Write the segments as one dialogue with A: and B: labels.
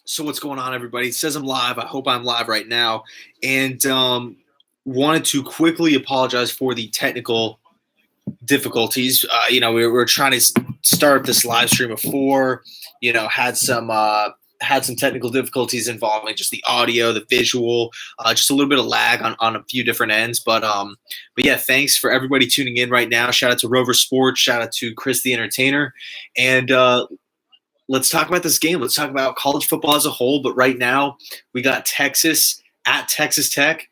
A: So what's going on, everybody? It says I'm live. I hope I'm live right now. And wanted to quickly apologize for the technical difficulties. We were trying to start this live stream before, had some technical difficulties involving just the audio, the visual, just a little bit of lag on a few different ends. But yeah, thanks for everybody tuning in right now. Shout out to Rover Sports. Shout out to Chris the Entertainer. And let's talk about this game. Let's talk about college football as a whole. But right now, we got Texas at Texas Tech.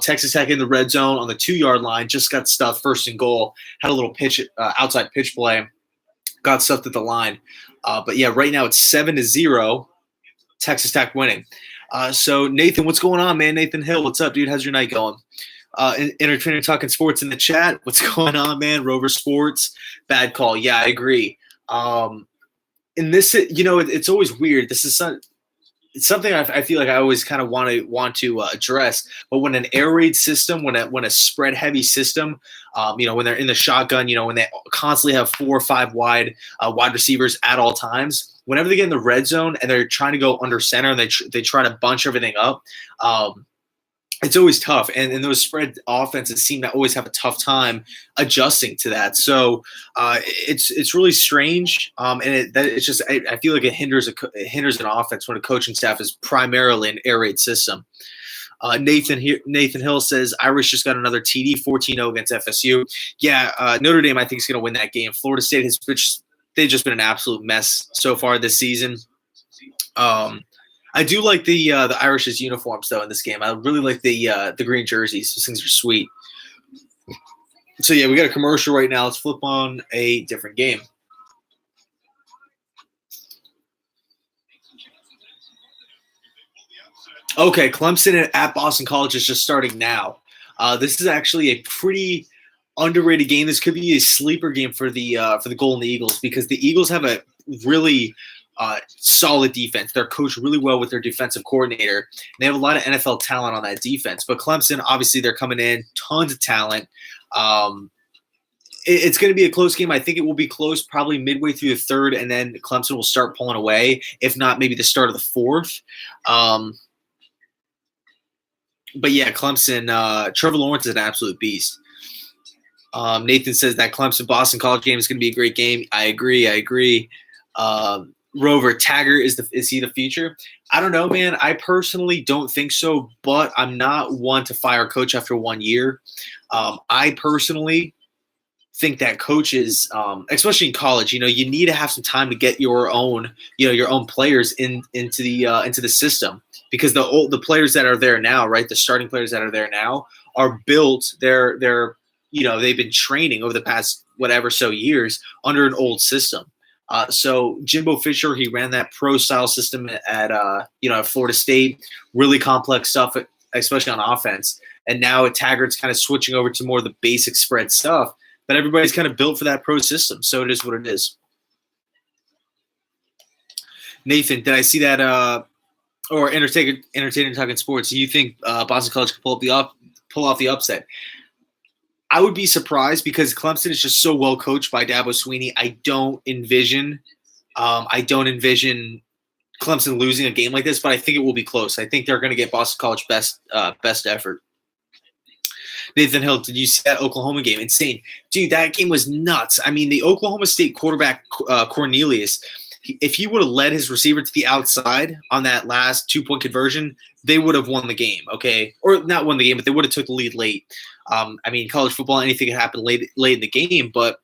A: Texas Tech in the red zone on the 2-yard line. Just got stuffed first and goal. Had a little pitch, outside pitch play. Got stuffed at the line. But yeah, right now it's 7-0. Texas Tech winning. So Nathan, what's going on, man? Nathan Hill, what's up, dude? How's your night going? Entertainer Talking Sports in the chat. What's going on, man? Rover Sports. Bad call. Yeah, I agree. In this, it's always weird. This is it's something I feel like I always kind of want to address. But when an air raid system, when a spread heavy system, when they're in the shotgun, when they constantly have 4 or 5 wide receivers at all times, whenever they get in the red zone and they're trying to go under center and they try to bunch everything up, it's always tough. And those spread offenses seem to always have a tough time adjusting to that. So it's really strange. It's just I feel like it hinders an offense when a coaching staff is primarily an air raid system. Nathan Hill says Irish just got another TD, 14-0 against FSU. Yeah, Notre Dame I think is going to win that game. Florida State they've just been an absolute mess so far this season. I do like the Irish's uniforms though in this game. I really like the green jerseys. Those things are sweet. So yeah, we got a commercial right now. Let's flip on a different game. Okay, Clemson at Boston College is just starting now. This is actually a pretty underrated game. This could be a sleeper game for the Golden Eagles because the Eagles have a really solid defense. They're coached really well with their defensive coordinator. They have a lot of NFL talent on that defense. But Clemson, obviously, they're coming in, tons of talent. It's going to be a close game. I think it will be close probably midway through the third, and then Clemson will start pulling away, if not maybe the start of the fourth. But yeah, Clemson, Trevor Lawrence is an absolute beast. Nathan says that Clemson-Boston College game is going to be a great game. I agree. Rover, Taggart, is he the future? I don't know, man. I personally don't think so, but I'm not one to fire a coach after 1 year. I personally think that coaches, especially in college, you need to have some time to get your own players into the system because the players that are there now, right? The starting players that are there now are built. They've been training over the past whatever so years under an old system. So Jimbo Fisher, he ran that pro-style system at Florida State, really complex stuff, especially on offense. And now Taggart's kind of switching over to more of the basic spread stuff. But everybody's kind of built for that pro system, so it is what it is. Nathan, did I see that? Or Entertainer Talking Sports? Do you think Boston College can pull off the upset? I would be surprised because Clemson is just so well coached by Dabo Swinney. I don't envision Clemson losing a game like this, but I think it will be close. I think they're going to get Boston College best effort. Nathan Hill, did you see that Oklahoma game? Insane. Dude, that game was nuts. I mean, the Oklahoma State quarterback, Cornelius, if he would have led his receiver to the outside on that last 2-point conversion, they would have won the game, okay? Or not won the game, but they would have took the lead late. College football, anything can happen late in the game, but,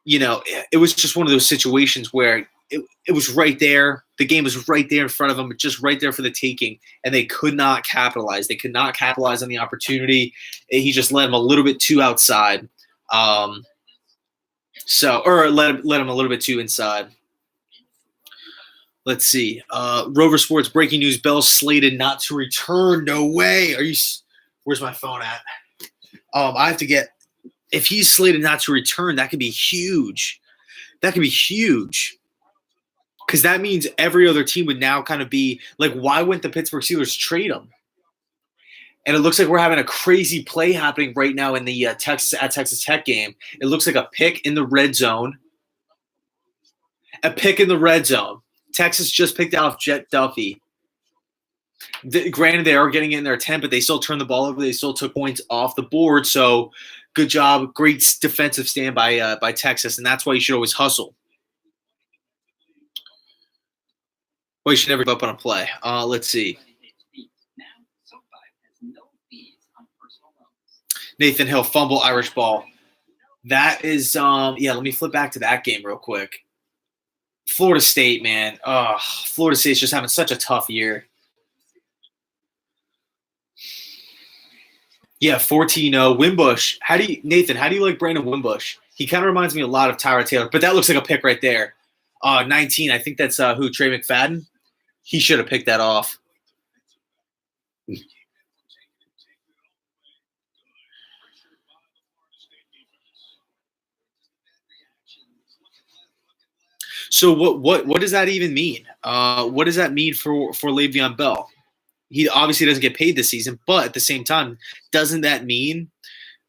A: it was just one of those situations where it was right there. The game was right there in front of them, just right there for the taking, and they could not capitalize. They could not capitalize on the opportunity. He just led them a little bit too outside. Or let him a little bit too inside. Let's see. Rover Sports breaking news: Bell slated not to return. No way. Where's my phone at? I have to get. If he's slated not to return, that could be huge. Because that means every other team would now kind of be like, why wouldn't the Pittsburgh Steelers trade him? And it looks like we're having a crazy play happening right now in the Texas Tech game. It looks like a pick in the red zone. Texas just picked out Jet Duffy. Granted, they are getting in their 10, but they still turned the ball over. They still took points off the board. So good job. Great defensive stand by Texas, and that's why you should always hustle. Well, you should never give up on a play. Let's see. Nathan Hill, fumble, Irish ball. That is, let me flip back to that game real quick. Florida State, man. Florida State's just having such a tough year. Yeah, 14-0. Wimbush. Nathan, how do you like Brandon Wimbush? He kind of reminds me a lot of Tyrod Taylor, but that looks like a pick right there. 19, I think that's who, Trey McFadden? He should have picked that off. So what does that even mean? What does that mean for Le'Veon Bell? He obviously doesn't get paid this season, but at the same time, doesn't that mean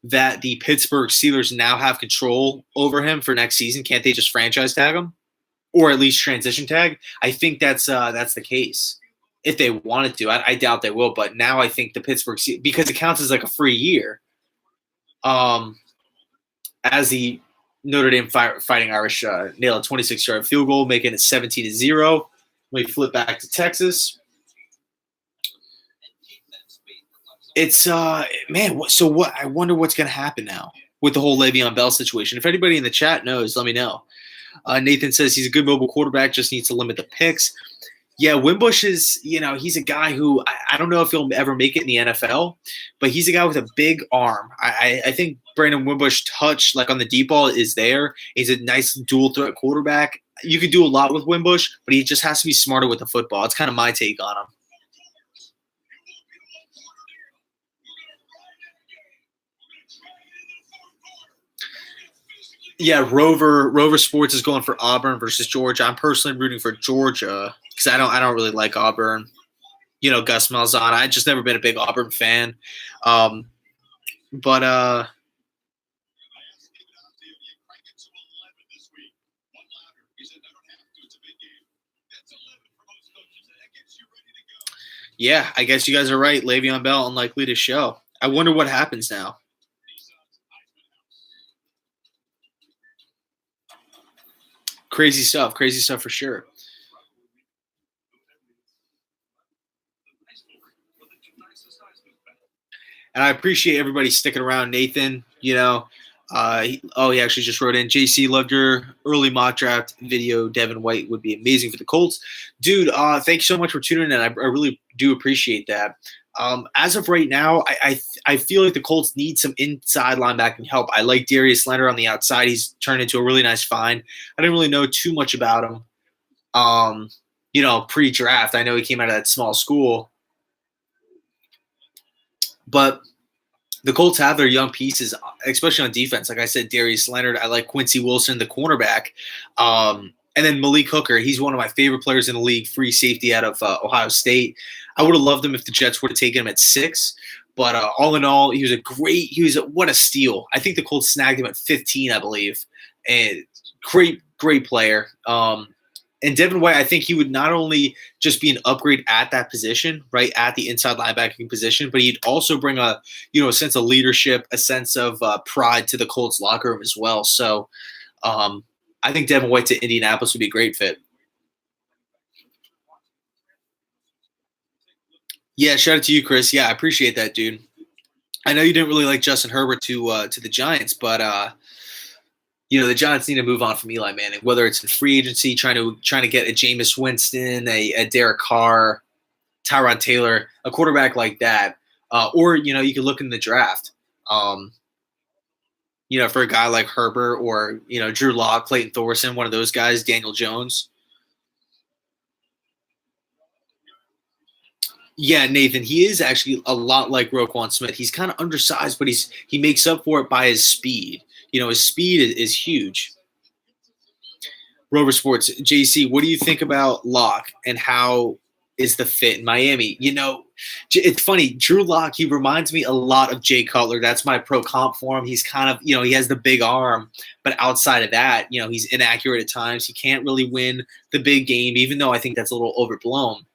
A: that the Pittsburgh Steelers now have control over him for next season? Can't they just franchise tag him, or at least transition tag? I think that's the case. If they wanted to, I doubt they will. But now I think the Pittsburgh, because it counts as like a free year, as the Notre Dame Fighting Irish nail a 26-yard field goal, making it 17-0. Let me flip back to Texas. It's man. So what? I wonder what's going to happen now with the whole Le'Veon Bell situation. If anybody in the chat knows, let me know. Nathan says he's a good mobile quarterback, just needs to limit the picks. Yeah, Wimbush is, he's a guy who I don't know if he'll ever make it in the NFL, but he's a guy with a big arm. I think Brandon Wimbush touch like on the deep ball is there. He's a nice dual threat quarterback. You could do a lot with Wimbush, but he just has to be smarter with the football. It's kind of my take on him. Yeah, Rover Sports is going for Auburn versus Georgia. I'm personally rooting for Georgia because I don't really like Auburn. Gus Malzahn. I just never been a big Auburn fan. Yeah, I guess you guys are right. Le'Veon Bell unlikely to show. I wonder what happens now. Crazy stuff for sure. And I appreciate everybody sticking around. Nathan, he actually just wrote in, JC, loved your early mock draft video. Devin White would be amazing for the Colts. Dude, thank you so much for tuning in. I really do appreciate that. As of right now, I feel like the Colts need some inside linebacking help. I like Darius Leonard on the outside. He's turned into a really nice find. I didn't really know too much about him, pre-draft. I know he came out of that small school. But the Colts have their young pieces, especially on defense. Like I said, Darius Leonard. I like Quincy Wilson, the cornerback. And then Malik Hooker. He's one of my favorite players in the league, free safety out of Ohio State. I would have loved him if the Jets would have taken him at 6. But all in all, what a steal. I think the Colts snagged him at 15, I believe. And great player. And Devin White, I think he would not only just be an upgrade at that position, right, at the inside linebacking position, but he'd also bring a sense of leadership, a sense of pride to the Colts locker room as well. So I think Devin White to Indianapolis would be a great fit. Yeah, shout out to you, Chris. Yeah, I appreciate that, dude. I know you didn't really like Justin Herbert to the Giants, but the Giants need to move on from Eli Manning, whether it's in free agency, trying to get a Jameis Winston, a Derek Carr, Tyrod Taylor, a quarterback like that, or you could look in the draft, for a guy like Herbert or Drew Lock, Clayton Thorson, one of those guys, Daniel Jones. Yeah, Nathan, he is actually a lot like Roquan Smith. He's kind of undersized, but he makes up for it by his speed. His speed is huge. Rover Sports, JC, what do you think about Locke and how is the fit in Miami. It's funny. Drew Lock, he reminds me a lot of Jay Cutler. That's my pro comp for him. He's kind of, he has the big arm, but outside of that, he's inaccurate at times. He can't really win the big game, even though I think that's a little overblown.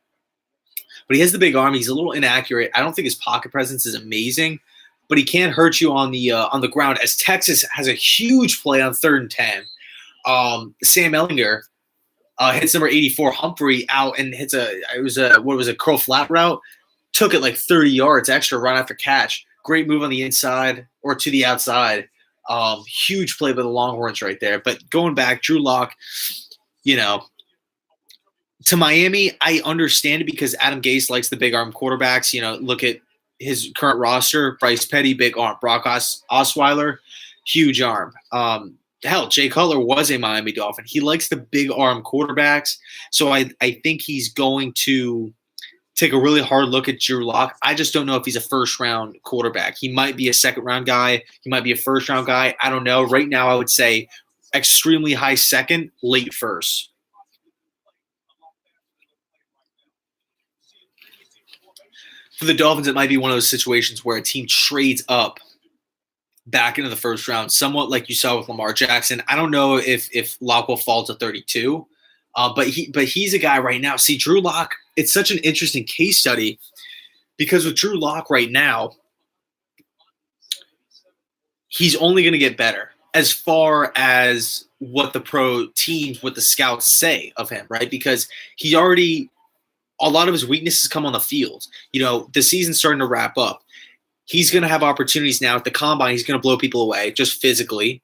A: But he has the big arm. He's a little inaccurate. I don't think his pocket presence is amazing, but he can hurt you on the ground. As Texas has a huge play on 3rd and 10. Sam Ehlinger hits number 84 Humphrey out and hits a curl flat route. Took it like 30 yards extra run after catch. Great move on the inside or to the outside. Huge play by the Longhorns right there. But going back, Drew Lock, to Miami, I understand it because Adam Gase likes the big arm quarterbacks. Look at his current roster: Bryce Petty, big arm; Brock Osweiler, huge arm. Hell, Jay Cutler was a Miami Dolphin. He likes the big arm quarterbacks. So I think he's going to take a really hard look at Drew Lock. I just don't know if he's a first-round quarterback. He might be a second-round guy. He might be a first-round guy. I don't know. Right now, I would say extremely high second, late first. For the Dolphins, it might be one of those situations where a team trades up back into the first round, somewhat like you saw with Lamar Jackson. I don't know if Lock will fall to 32, but he's a guy right now. See, Drew Lock, it's such an interesting case study because with Drew Lock right now, he's only going to get better as far as what the pro teams, what the scouts say of him, right? Because he already – a lot of his weaknesses come on the field. The season's starting to wrap up. He's going to have opportunities now at the combine. He's going to blow people away just physically.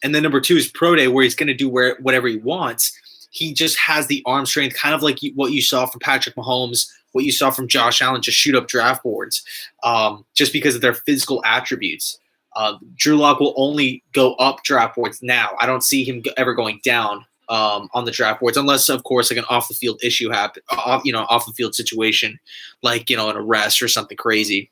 A: And then number 2 is pro day, where he's going to do whatever he wants. He just has the arm strength, kind of like what you saw from Patrick Mahomes, what you saw from Josh Allen, just shoot up draft boards, just because of their physical attributes. Drew Lock will only go up draft boards now. I don't see him ever going down on the draft boards, unless, of course, like an off the field issue happen, off the field situation, like an arrest or something crazy.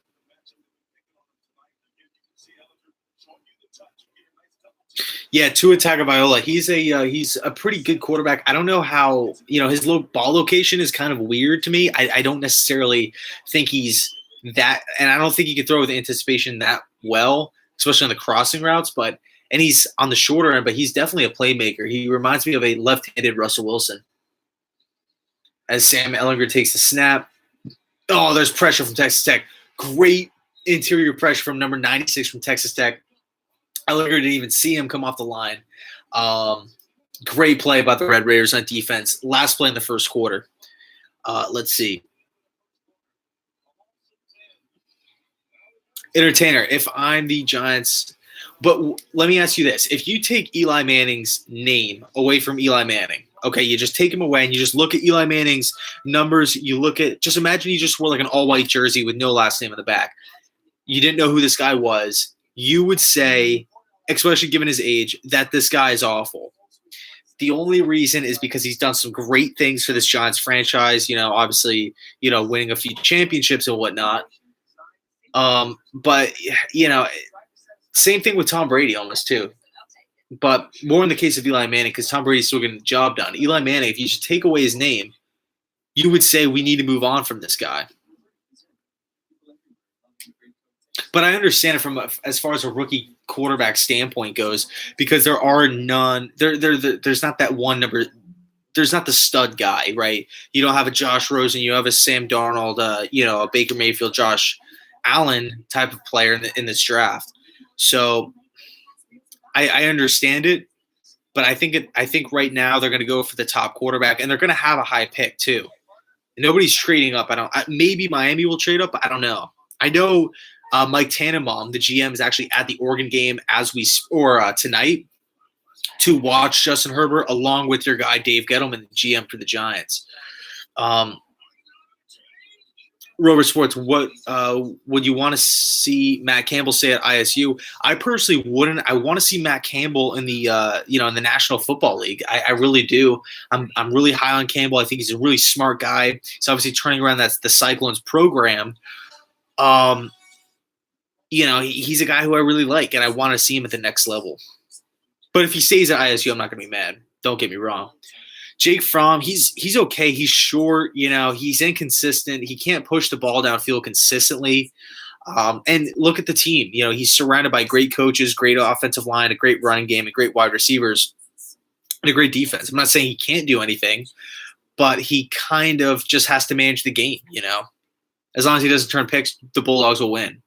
A: Yeah, Tua Tagovailoa. He's a pretty good quarterback. I don't know how his low ball location is kind of weird to me. I don't necessarily think he's that, and I don't think he can throw with anticipation that well, especially on the crossing routes. And he's on the shorter end, but he's definitely a playmaker. He reminds me of a left-handed Russell Wilson. As Sam Ehlinger takes the snap, there's pressure from Texas Tech. Great interior pressure from number 96 from Texas Tech. Ehlinger didn't even see him come off the line. Great play by the Red Raiders on defense. Last play in the first quarter. Let's see. Entertainer, if I'm the Giants – but let me ask you this. If you take Eli Manning's name away from Eli Manning, okay, you just take him away and you just look at Eli Manning's numbers, just imagine you just wore like an all-white jersey with no last name on the back. You didn't know who this guy was. You would say, especially given his age, that this guy is awful. The only reason is because he's done some great things for this Giants franchise, obviously, winning a few championships and whatnot. But, same thing with Tom Brady almost too. But more in the case of Eli Manning because Tom Brady's still getting the job done. Eli Manning, if you just take away his name, you would say we need to move on from this guy. But I understand it from as far as a rookie quarterback standpoint goes because there are none. There's not that one number. There's not the stud guy, right? You don't have a Josh Rosen. You have a Sam Darnold, a Baker Mayfield, Josh Allen type of player in this draft. So I understand it, but I think right now they're going to go for the top quarterback, and they're going to have a high pick too. Nobody's trading up. Maybe Miami will trade up. But I don't know. I know Mike Tannenbaum, the GM, is actually at the Oregon game tonight to watch Justin Herbert along with your guy Dave Gettleman, the GM for the Giants. Rover Sports, what would you want to see Matt Campbell say at ISU? I personally wouldn't. I want to see Matt Campbell in the in the National Football League. I really do. I'm really high on Campbell. I think he's a really smart guy. He's obviously turning around the Cyclones program. He's a guy who I really like, and I want to see him at the next level. But if he stays at ISU, I'm not going to be mad. Don't get me wrong. Jake Fromm, he's okay. He's short, he's inconsistent. He can't push the ball downfield consistently. And look at the team. He's surrounded by great coaches, great offensive line, a great running game, and great wide receivers, and a great defense. I'm not saying he can't do anything, but he kind of just has to manage the game, As long as he doesn't turn picks, the Bulldogs will win.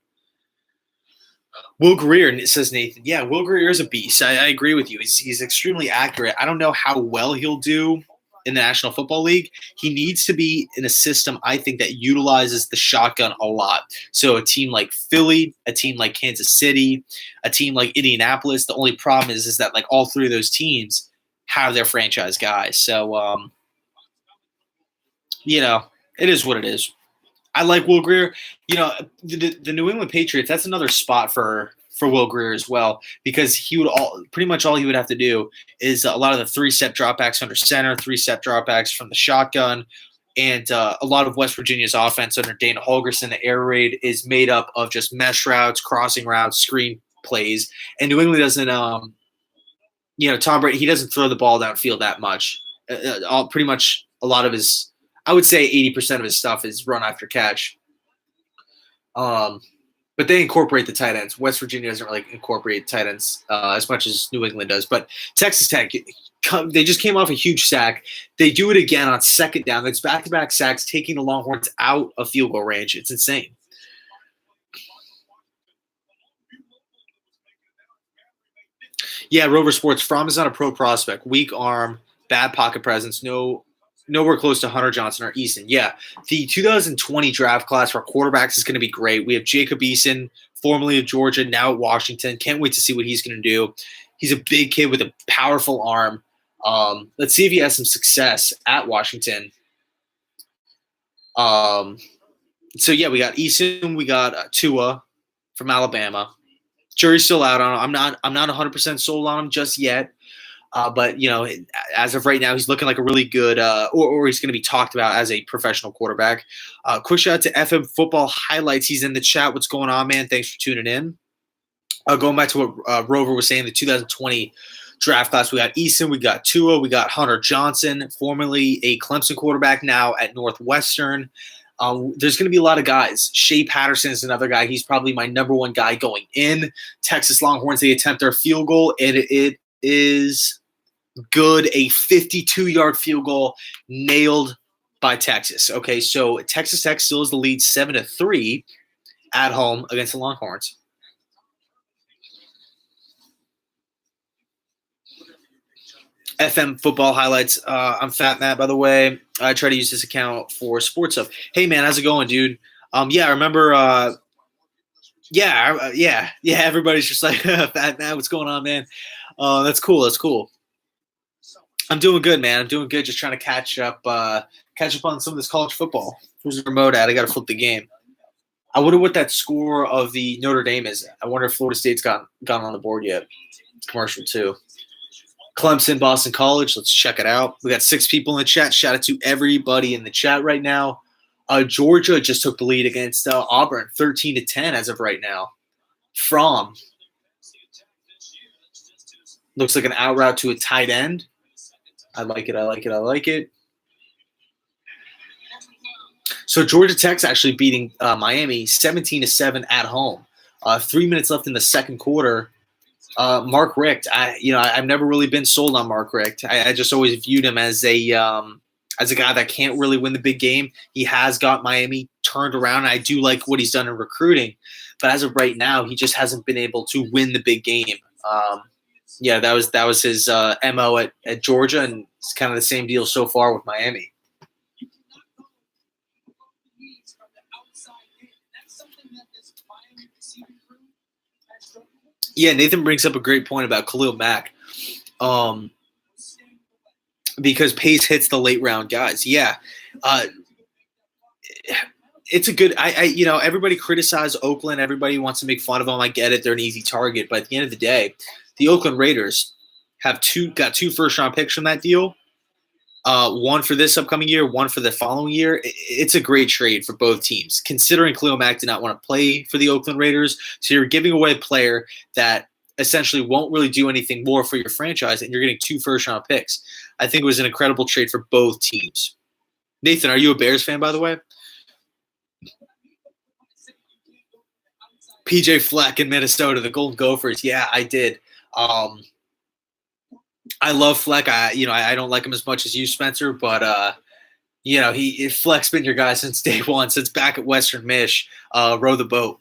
A: Will Greer, says Nathan. Yeah, Will Greer is a beast. I agree with you. He's extremely accurate. I don't know how well he'll do in the National Football League. He needs to be in a system, I think, that utilizes the shotgun a lot. So a team like Philly, a team like Kansas City, a team like Indianapolis, the only problem is that like all three of those teams have their franchise guys. So, it is what it is. I like Will Greer. The New England Patriots, that's another spot for Will Greer as well, because pretty much all he would have to do is a lot of the three-step dropbacks under center, three-step dropbacks from the shotgun, and a lot of West Virginia's offense under Dana Holgorsen, the air raid, is made up of just mesh routes, crossing routes, screen plays. And New England doesn't, Tom Brady, he doesn't throw the ball downfield that much. Pretty much a lot of his, I would say 80% of his stuff is run after catch. But they incorporate the tight ends. West Virginia doesn't really incorporate tight ends as much as New England does. But Texas Tech, they just came off a huge sack. They do it again on second down. That's back-to-back sacks, taking the Longhorns out of field goal range. It's insane. Yeah, Rover Sports. Fromm is not a pro prospect. Weak arm, bad pocket presence, nowhere close to Hunter Johnson or Eason. Yeah, the 2020 draft class for quarterbacks is going to be great. We have Jacob Eason, formerly of Georgia, now at Washington. Can't wait to see what he's going to do. He's a big kid with a powerful arm. Let's see if he has some success at Washington. So yeah, we got Eason, we got Tua from Alabama. Jury's still out on him. I'm not 100% sold on him just yet. But, as of right now, he's looking like a really good or he's going to be talked about as a professional quarterback. Quick shout out to FM Football Highlights. He's in the chat. What's going on, man? Thanks for tuning in. Going back to what Rover was saying, the 2020 draft class, we got Eason, we got Tua, we got Hunter Johnson, formerly a Clemson quarterback, now at Northwestern. There's going to be a lot of guys. Shea Patterson is another guy. He's probably my number one guy going in. Texas Longhorns, they attempt their field goal, and it is good. A 52-yard field goal nailed by Texas. Okay, so Texas Tech still is the lead 7-3 at home against the Longhorns. FM Football Highlights. I'm Fat Matt, by the way. I try to use this account for sports stuff. Hey, man, how's it going, dude? Yeah, I remember. Yeah. Everybody's just like, Fat Matt, what's going on, man? That's cool. I'm doing good, man. I'm doing good. Just trying to catch up on some of this college football. Where's the remote at? I got to flip the game. I wonder what that score of the Notre Dame is. I wonder if Florida State's gone on the board yet. Commercial too. Clemson, Boston College. Let's check it out. We got 6 people in the chat. Shout out to everybody in the chat right now. Georgia just took the lead against Auburn, 13-10 as of right now. Fromm. Looks like an out route to a tight end. I like it. So Georgia Tech's actually beating Miami 17-7 at home. 3 minutes left in the second quarter. Mark Richt, I've never really been sold on Mark Richt. I just always viewed him as a guy that can't really win the big game. He has got Miami turned around. I do like what he's done in recruiting, but as of right now, he just hasn't been able to win the big game. Yeah, that was his MO at Georgia, and it's kind of the same deal so far with Miami. Yeah, Nathan brings up a great point about Khalil Mack, because Pace hits the late round guys. Yeah, it's a good. Everybody criticizes Oakland. Everybody wants to make fun of them. I get it; they're an easy target. But at the end of the day, the Oakland Raiders got 2 first-round picks from that deal. One for this upcoming year, one for the following year. It's a great trade for both teams, considering Khalil Mack did not want to play for the Oakland Raiders. So you're giving away a player that essentially won't really do anything more for your franchise, and you're getting 2 first-round picks. I think it was an incredible trade for both teams. Nathan, are you a Bears fan, by the way? PJ Fleck in Minnesota, the Golden Gophers. Yeah, I did. I love Fleck. I don't like him as much as you, Spencer, but Fleck's been your guy since day one, since back at Western Mich. Row the boat.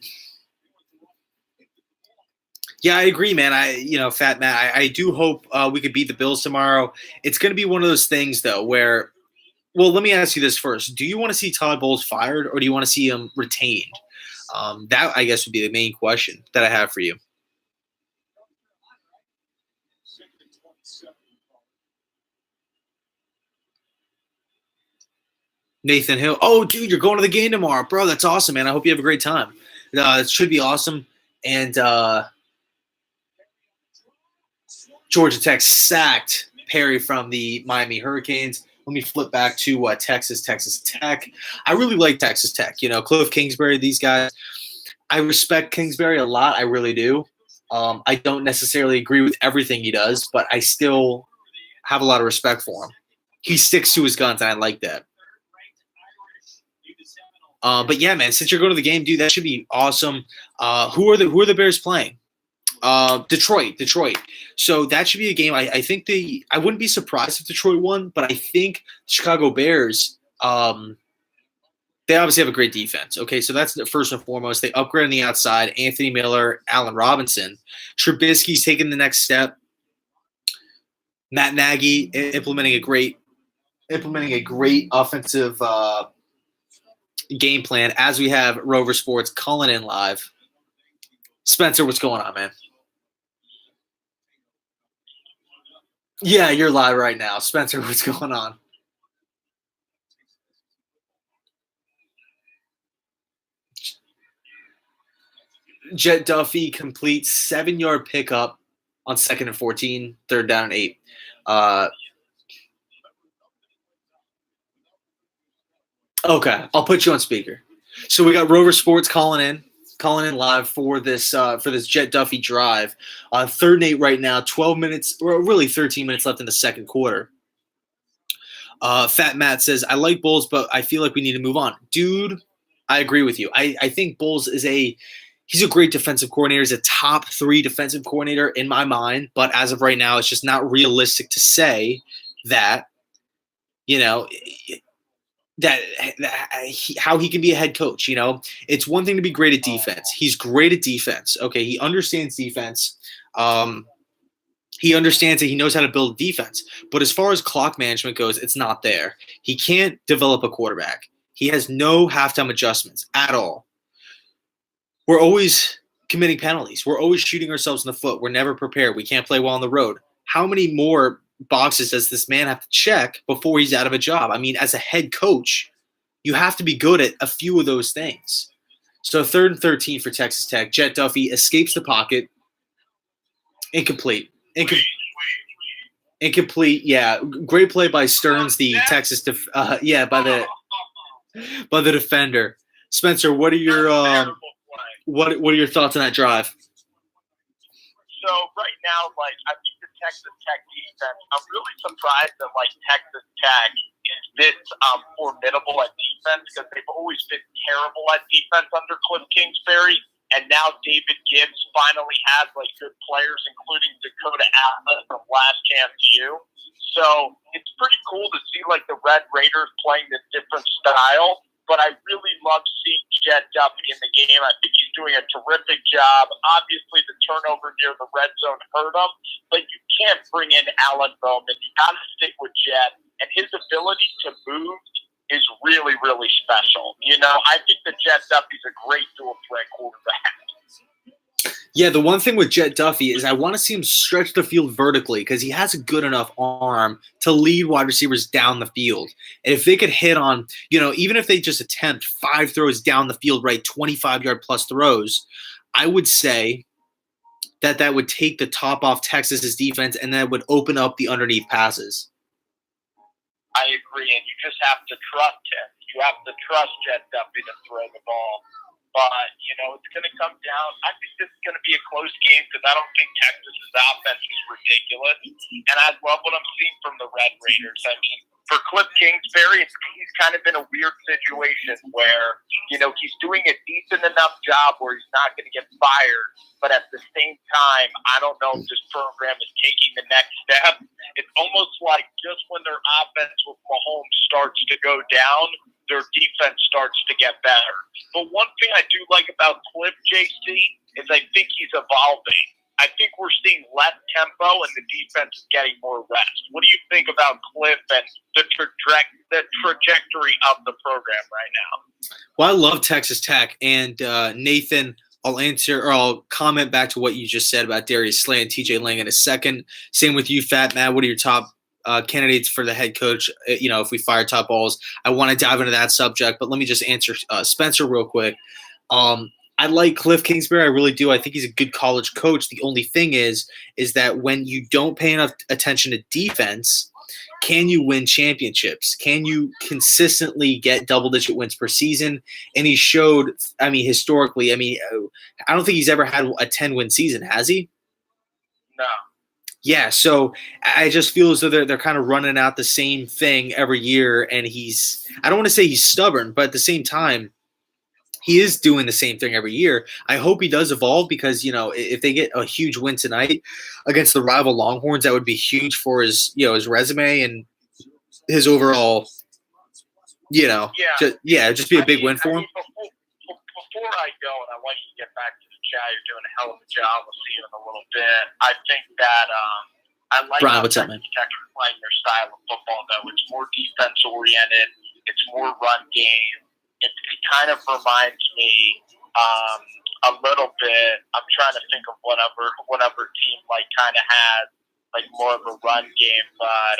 A: Yeah, I agree, man. Fat Matt, I do hope we could beat the Bills tomorrow. It's going to be one of those things, though, where – well, let me ask you this first. Do you want to see Todd Bowles fired, or do you want to see him retained? That, I guess, would be the main question that I have for you. Nathan Hill. Oh, dude, you're going to the game tomorrow. Bro, that's awesome, man. I hope you have a great time. It should be awesome. And Georgia Tech sacked Perry from the Miami Hurricanes. Let me flip back to Texas Tech. I really like Texas Tech. Cliff Kingsbury, these guys. I respect Kingsbury a lot. I really do. I don't necessarily agree with everything he does, but I still have a lot of respect for him. He sticks to his guns, and I like that. But yeah, man, since you're going to the game, dude, that should be awesome. Who are the Bears playing? Detroit. So that should be a game. I think I wouldn't be surprised if Detroit won, but I think Chicago Bears, they obviously have a great defense. Okay, so that's the first and foremost. They upgrade on the outside. Anthony Miller, Allen Robinson. Trubisky's taking the next step. Matt Nagy implementing a great offensive game plan, as we have Rover Sports calling in live. Spencer, what's going on, man? Yeah, you're live right now. Spencer, what's going on? Jet Duffy completes 7-yard pickup on 2nd and 14, 3rd down and 8. Okay, I'll put you on speaker. So we got Rover Sports calling in live for this Jet Duffy drive. 3rd and 8 right now, 12 minutes, or really 13 minutes left in the second quarter. Fat Matt says, I like Bowles, but I feel like we need to move on. Dude, I agree with you. I think Bowles he's a great defensive coordinator. He's a top 3 defensive coordinator in my mind, but as of right now, it's just not realistic to say that, how he can be a head coach. It's one thing to be great at defense. He's great at defense. Okay, he understands defense. He understands that he knows how to build defense. But as far as clock management goes, it's not there. He can't develop a quarterback. He has no halftime adjustments at all. We're always committing penalties. We're always shooting ourselves in the foot. We're never prepared. We can't play well on the road. How many more boxes does this man have to check before he's out of a job? I mean, as a head coach, you have to be good at a few of those things. So 3rd and 13 for Texas Tech. Jet Duffy escapes the pocket. Incomplete. Yeah, great play by Stearns, the Texas by the defender. Spencer, what are your thoughts on that drive?
B: So right now, I think the Texas Tech defense, I'm really surprised that Texas Tech is this formidable at defense, because they've always been terrible at defense under Cliff Kingsbury. And now David Gibbs finally has good players, including Dakota Atlas from Last Chance U. So it's pretty cool to see the Red Raiders playing this different style. But I really love seeing Jet Duffy in the game. I think he's doing a terrific job. Obviously, the turnover near the red zone hurt him, but you can't bring in Alan Bowman. You got to stick with Jet, and his ability to move is really, really special. I think that Jet Duffy's a great dual threat quarterback.
A: Yeah, the one thing with Jet Duffy is I want to see him stretch the field vertically, because he has a good enough arm to lead wide receivers down the field. And if they could hit on, even if they just attempt 5 throws down the field, right, 25-yard plus throws, I would say that would take the top off Texas's defense, and that would open up the underneath passes.
B: I agree, and you just have to trust him. You have to trust Jet Duffy to throw the ball. But, it's going to come down. I think this is going to be a close game because I don't think Texas's offense is ridiculous. And I love what I'm seeing from the Red Raiders. I mean, for Cliff Kingsbury, he's kind of in a weird situation where, he's doing a decent enough job where he's not going to get fired. But at the same time, I don't know if this program is taking the next step. It's almost like just when their offense with Mahomes starts to go down, their defense starts to get better. But one thing I do like about Cliff, JC, is I think he's evolving. I think we're seeing less tempo and the defense is getting more rest. What do you think about Cliff and the trajectory of the program right now?
A: Well, I love Texas Tech. And Nathan, I'll comment back to what you just said about Darius Slay and TJ Lang in a second. Same with you, Fat Matt. What are your top candidates for the head coach? If we fire Todd Bowles, I want to dive into that subject, but let me just answer Spencer real quick. I like Cliff Kingsbury. I really do. I think he's a good college coach. The only thing is that when you don't pay enough attention to defense, can you win championships? Can you consistently get double-digit wins per season? And he showed, historically, I don't think he's ever had a 10-win season, has he?
B: No.
A: Yeah, so I just feel as though they're kind of running out the same thing every year, and I don't want to say he's stubborn, but at the same time, he is doing the same thing every year. I hope he does evolve because, if they get a huge win tonight against the rival Longhorns, that would be huge for his resume and his overall, just be a big win for him.
B: Before I go, and I want you to get back to the chat, you're doing a hell of a job. We'll see you in a little bit. I think that I like
A: Brian,
B: how
A: what's up, man?
B: Tech is playing their style of football, though. It's more defense-oriented. It's more run game. It kind of reminds me a little bit. I'm trying to think of whatever team kind of has more of a run game, but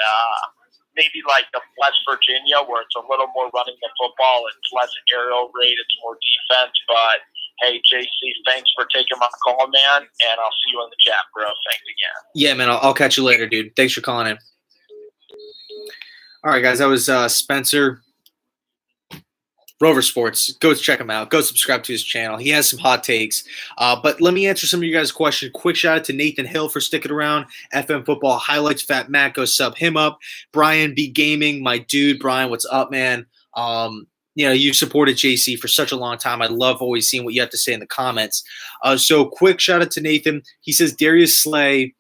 B: maybe like the West Virginia, where it's a little more running the football, it's less aerial raid, it's more defense. But hey, JC, thanks for taking my call, man, and I'll see you in the chat, bro. Thanks again.
A: Yeah, man, I'll catch you later, dude. Thanks for calling in. All right, guys, that was Spencer. Rover Sports. Go check him out. Go subscribe to his channel. He has some hot takes. But let me answer some of you guys' questions. Quick shout out to Nathan Hill for sticking around. FM Football Highlights. Fat Matt, go sub him up. Brian B Gaming, my dude. Brian, what's up, man? You supported JC for such a long time. I love always seeing what you have to say in the comments. So quick shout out to Nathan. He says Darius Slay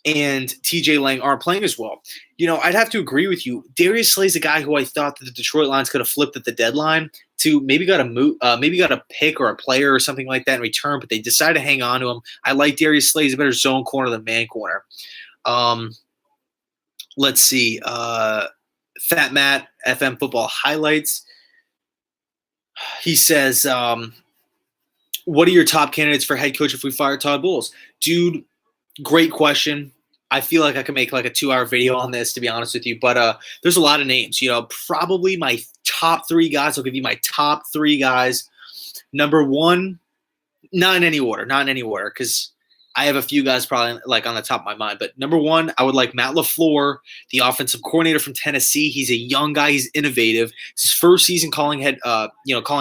A: and TJ Lang aren't playing as well. I'd have to agree with you. Darius Slay's a guy who I thought that the Detroit Lions could have flipped at the deadline to maybe got a pick or a player or something like that in return, but they decided to hang on to him. I like Darius Slay. He's a better zone corner than man corner. Let's see. Fat Matt, FM Football Highlights. He says, what are your top candidates for head coach if we fire Todd Bowles? Dude, great question. I feel like I could make like a 2-hour video on this, to be honest with you. But there's a lot of names. Probably my top 3 guys. I'll give you my top 3 guys. Number 1, not in any order, because I have a few guys probably like on the top of my mind. But number 1, I would like Matt LaFleur, the offensive coordinator from Tennessee. He's a young guy. He's innovative. It's his first season calling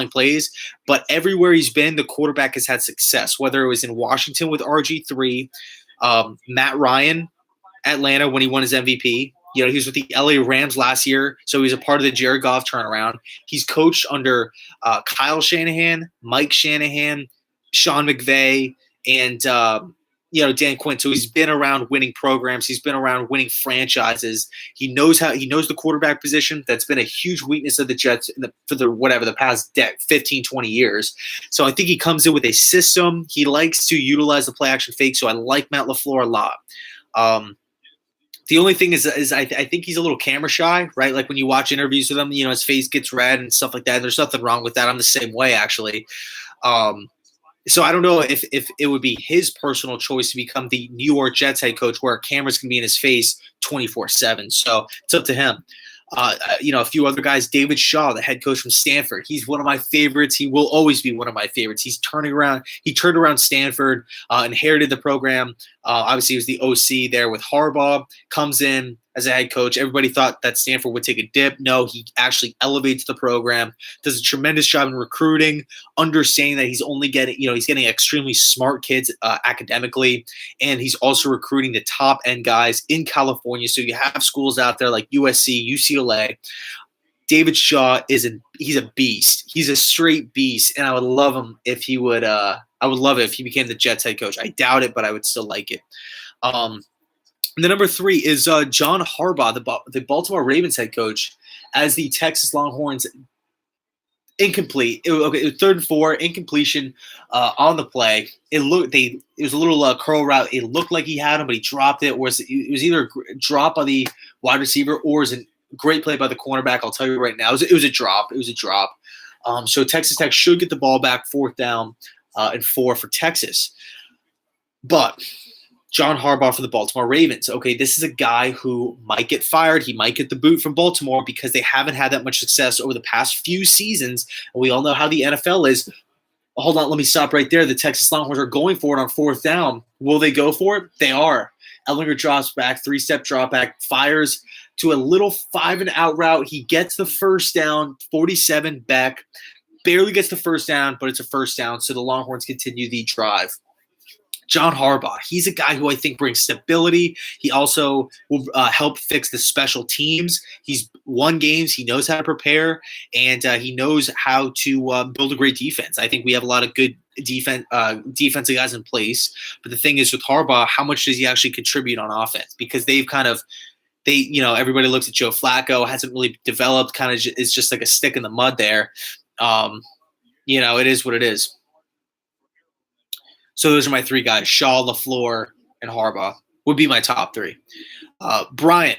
A: plays. But everywhere he's been, the quarterback has had success. Whether it was in Washington with RG3, Matt Ryan, Atlanta when he won his MVP. He was with the LA Rams last year, so he was a part of the Jared Goff turnaround. He's coached under Kyle Shanahan, Mike Shanahan, Sean McVay, and Dan Quinn. So he's been around winning programs. He's been around winning franchises. He knows the quarterback position. That's been a huge weakness of the Jets for the past 15, 20 years. So I think he comes in with a system. He likes to utilize the play action fake. So I like Matt LaFleur a lot. The only thing is I think he's a little camera shy, right? Like when you watch interviews with him, his face gets red and stuff like that. There's nothing wrong with that. I'm the same way, actually. So I don't know if it would be his personal choice to become the New York Jets head coach where cameras can be in his face 24/7. So it's up to him. A few other guys, David Shaw, the head coach from Stanford. He's one of my favorites. He will always be one of my favorites. He turned around Stanford, inherited the program. Obviously, he was the OC there with Harbaugh. Comes in, as a head coach. Everybody thought that Stanford would take a dip. No, he actually elevates the program, does a tremendous job in recruiting, understanding that he's only getting, he's getting extremely smart kids academically, and he's also recruiting the top end guys in California. So you have schools out there like USC, UCLA. David Shaw he's a beast. He's a straight beast, and I would love him if he would. I would love it if he became the Jets head coach. I doubt it, but I would still like it. And the number 3 is John Harbaugh, the Baltimore Ravens head coach, as the Texas Longhorns. Incomplete. It was 3rd and 4, incompletion on the play. It was a little curl route. It looked like he had him, but he dropped it. It was either a drop by the wide receiver or it was a great play by the cornerback. I'll tell you right now, it was a drop. It was a drop. So Texas Tech should get the ball back, 4th down and 4 for Texas. But John Harbaugh for the Baltimore Ravens. Okay, this is a guy who might get fired. He might get the boot from Baltimore because they haven't had that much success over the past few seasons. And we all know how the NFL is. Hold on, let me stop right there. The Texas Longhorns are going for it on 4th down. Will they go for it? They are. Ehlinger drops back, 3-step drop back, fires to a little 5-and-out route. He gets the 1st down, 47 back. Barely gets the 1st down, but it's a 1st down, so the Longhorns continue the drive. John Harbaugh, he's a guy who I think brings stability. He also will help fix the special teams. He's won games. He knows how to prepare, and he knows how to build a great defense. I think we have a lot of good defensive guys in place. But the thing is with Harbaugh, how much does he actually contribute on offense? Because everybody looks at Joe Flacco, hasn't really developed, kind of is just like a stick in the mud there. It is what it is. So those are my 3 guys: Shaw, LaFleur, and Harbaugh would be my top 3. Brian,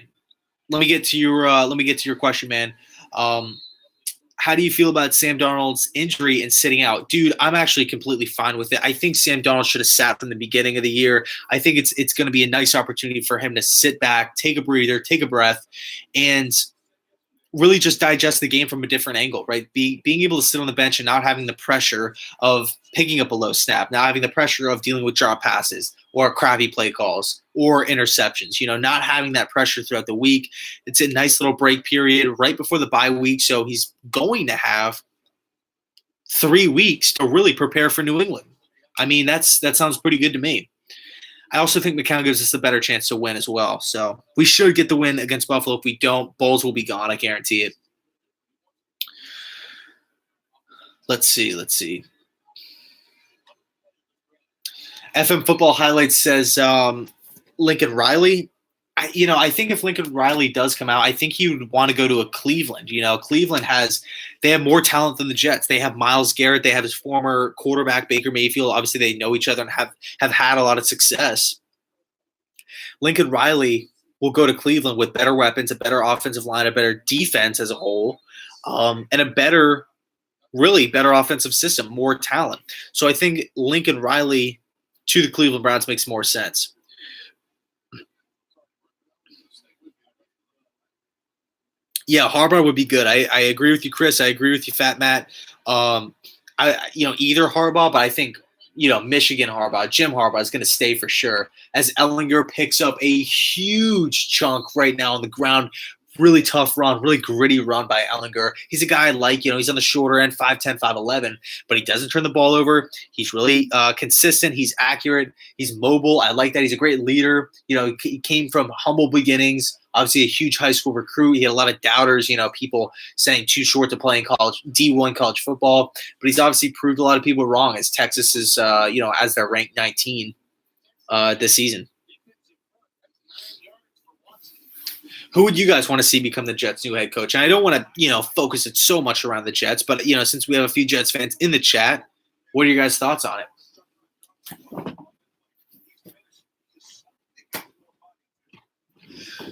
A: let me get to your question, man. How do you feel about Sam Darnold's injury and sitting out? Dude, I'm actually completely fine with it. I think Sam Darnold should have sat from the beginning of the year. I think it's going to be a nice opportunity for him to sit back, take a breather, take a breath, and really just digest the game from a different angle, right? Being able to sit on the bench and not having the pressure of picking up a low snap, not having the pressure of dealing with drop passes or crappy play calls or interceptions, not having that pressure throughout the week. It's a nice little break period right before the bye week. So he's going to have 3 weeks to really prepare for New England. I mean, that sounds pretty good to me. I also think McCown gives us a better chance to win as well. So we should get the win against Buffalo. If we don't, Bowles will be gone. I guarantee it. Let's see. FM Football Highlights says Lincoln Riley. I think if Lincoln Riley does come out, I think he would want to go to a Cleveland. Cleveland they have more talent than the Jets. They have Myles Garrett. They have his former quarterback, Baker Mayfield. Obviously, they know each other and have had a lot of success. Lincoln Riley will go to Cleveland with better weapons, a better offensive line, a better defense as a whole, and a really better offensive system, more talent. So I think Lincoln Riley to the Cleveland Browns makes more sense. Yeah, Harbaugh would be good. I agree with you, Chris. I agree with you, Fat Matt. Either Harbaugh, but I think Michigan Harbaugh, Jim Harbaugh is going to stay for sure. As Ehlinger picks up a huge chunk right now on the ground, really tough run, really gritty run by Ehlinger. He's a guy he's on the shorter end, 5'10", 5'11", but he doesn't turn the ball over. He's really consistent. He's accurate. He's mobile. I like that. He's a great leader. He came from humble beginnings. Obviously, a huge high school recruit. He had a lot of doubters, people saying too short to play in D1 college football. But he's obviously proved a lot of people wrong as Texas is, as they're ranked 19 this season. Who would you guys want to see become the Jets' new head coach? And I don't want to, focus it so much around the Jets, but, since we have a few Jets fans in the chat, what are your guys' thoughts on it?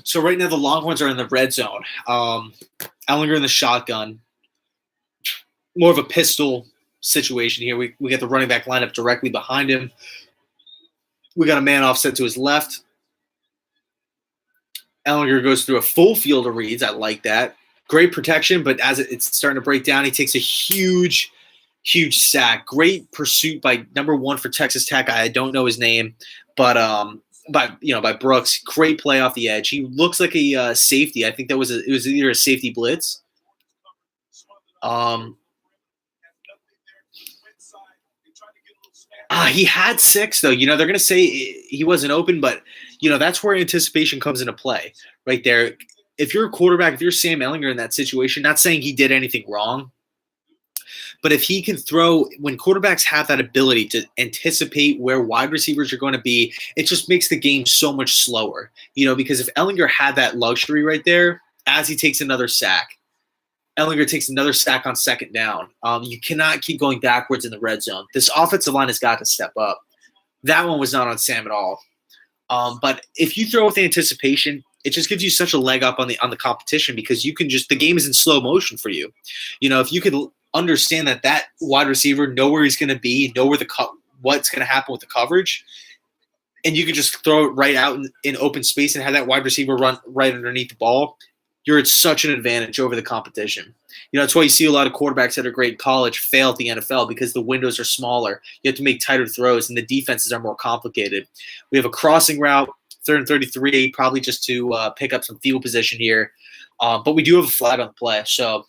A: So right now the Longhorns are in the red zone. Ehlinger in the shotgun. More of a pistol situation here. We got the running back lineup directly behind him. We got a man offset to his left. Ehlinger goes through a full field of reads. I like that. Great protection, but as it's starting to break down, he takes a huge sack. Great pursuit by number 1 for Texas Tech. I don't know his name, but by Brooks. Great play off the edge. He looks like a safety. I think it was either a safety blitz. He had 6 though. They're gonna say he wasn't open, but that's where anticipation comes into play right there. If you're a quarterback, if you're Sam Ehlinger in that situation, not saying he did anything wrong, but if he can throw, when quarterbacks have that ability to anticipate where wide receivers are going to be, it just makes the game so much slower. Because if Ehlinger had that luxury right there, as he takes another sack, Ehlinger takes another sack on second down. You cannot keep going backwards in the red zone. This offensive line has got to step up. That one was not on Sam at all. But if you throw with anticipation, it just gives you such a leg up on the competition because you can the game is in slow motion for you. If you can understand that wide receiver know where he's going to be, know where what's going to happen with the coverage, and you can just throw it right out in open space and have that wide receiver run right underneath the ball, you're at such an advantage over the competition. That's why you see a lot of quarterbacks that are great in college fail at the NFL because the windows are smaller. You have to make tighter throws, and the defenses are more complicated. We have a crossing route, 3rd and 33, probably just to pick up some field position here. But we do have a flag on the play, so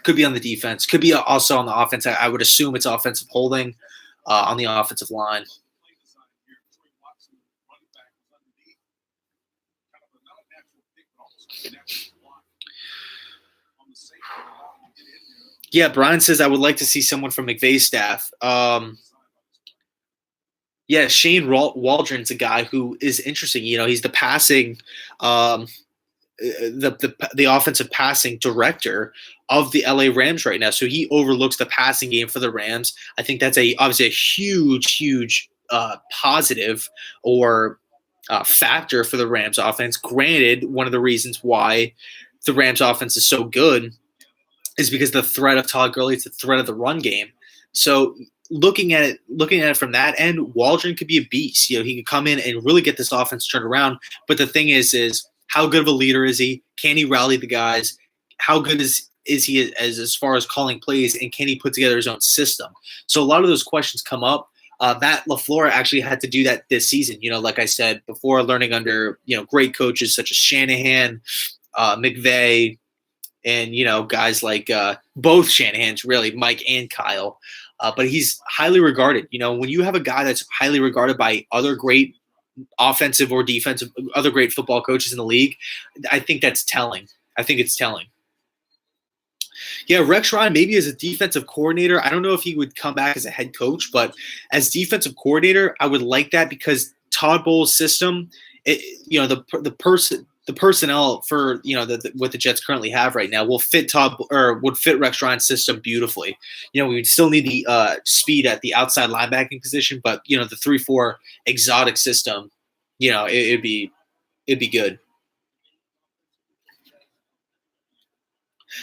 A: could be on the defense. Could be also on the offense. I would assume it's offensive holding on the offensive line. Yeah, Brian says, I would like to see someone from McVay's staff. Yeah, Shane Waldron's a guy who is interesting. He's the passing, the offensive passing director of the LA Rams right now. So he overlooks the passing game for the Rams. I think that's obviously a huge positive or factor for the Rams offense. Granted, one of the reasons why the Rams offense is so good is because the threat of Todd Gurley, it's the threat of the run game. So looking at it from that end, Waldron could be a beast. He could come in and really get this offense turned around. But the thing is how good of a leader is he? Can he rally the guys? How good is he as far as calling plays, and can he put together his own system? So a lot of those questions come up. Matt LaFleur actually had to do that this season. Like I said before, learning under great coaches such as Shanahan, McVay, and guys like both Shanahans, really, Mike and Kyle. But he's highly regarded. When you have a guy that's highly regarded by other great offensive or defensive, other great football coaches in the league, I think that's telling. I think it's telling. Yeah, Rex Ryan maybe as a defensive coordinator. I don't know if he would come back as a head coach, but as defensive coordinator, I would like that because Todd Bowles' system, the personnel for what the Jets currently have right now would fit Rex Ryan's system beautifully. We would still need the speed at the outside linebacking position, but the 3-4 exotic system, it'd be good.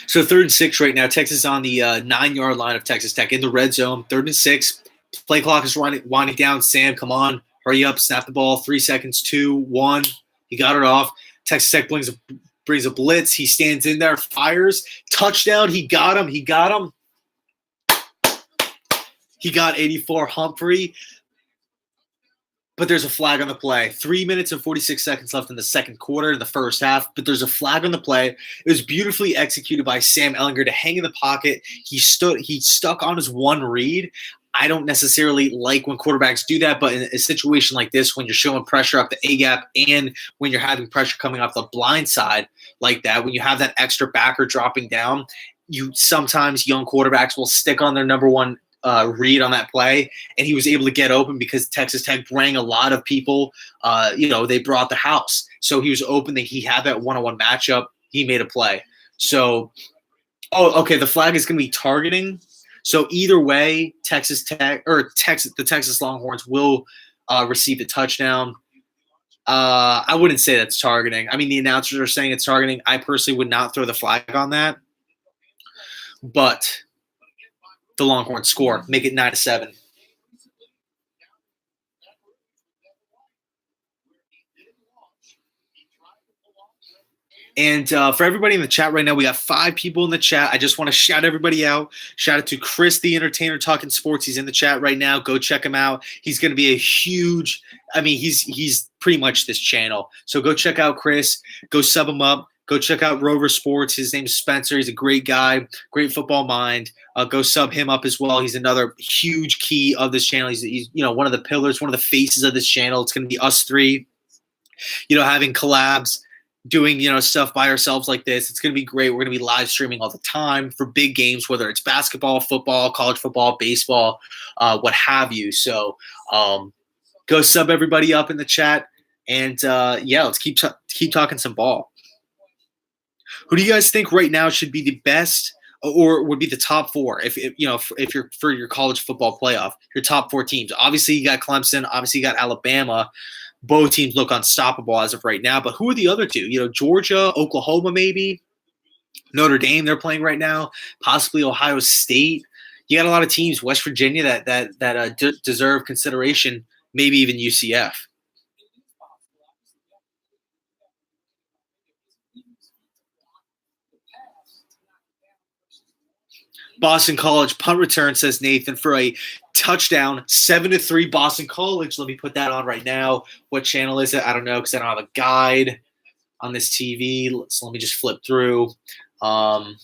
A: So 3rd and 6 right now. Texas on the 9-yard line of Texas Tech in the red zone. 3rd and 6. Play clock is winding down. Sam, come on, hurry up, snap the ball. 3 seconds. 2, 1. He got it off. Texas Tech brings a blitz. He stands in there, fires. Touchdown. He got him. He got 84 Humphrey. But there's a flag on the play. 3 minutes and 46 seconds left in the second quarter in the first half. But there's a flag on the play. It was beautifully executed by Sam Ehlinger to hang in the pocket. He stuck on his one read. I don't necessarily like when quarterbacks do that, but in a situation like this, when you're showing pressure up the A-gap and when you're having pressure coming off the blind side like that, when you have that extra backer dropping down, sometimes young quarterbacks will stick on their number one read on that play, and he was able to get open because Texas Tech rang a lot of people. They brought the house. So he was open. He had that one-on-one matchup. He made a play. So, okay, the flag is going to be targeting. So either way, the Texas Longhorns will receive the touchdown. I wouldn't say that's targeting. I mean, the announcers are saying it's targeting. I personally would not throw the flag on that. But the Longhorns score, make it 9-7. And for everybody in the chat right now, we got 5 people in the chat. I just want to shout everybody out. Shout out to Chris, the Entertainer, talking sports. He's in the chat right now. Go check him out. He's going to be a huge. I mean, he's pretty much this channel. So go check out Chris. Go sub him up. Go check out Rover Sports. His name is Spencer. He's a great guy, great football mind. Go sub him up as well. He's another huge key of this channel. He's one of the pillars, one of the faces of this channel. It's going to be us 3, having collabs, doing stuff by ourselves like this. It's going to be great. We're going to be live streaming all the time for big games, whether it's basketball, football, college football, baseball, what have you. So go sub everybody up in the chat, and let's keep talking some ball. Who do you guys think right now should be the best or would be the top 4 if you're for your college football playoff, your top 4 teams? Obviously you got Clemson, obviously you got Alabama. Both teams look unstoppable as of right now, but who are the other 2? Georgia, Oklahoma, maybe Notre Dame, they're playing right now, possibly Ohio State. You got a lot of teams, West Virginia, that deserve consideration, maybe even UCF. Boston College punt return, says Nathan, for a touchdown, 7-3 Boston College. Let me put that on right now. What channel is it? I don't know because I don't have a guide on this TV. So let me just flip through. Florida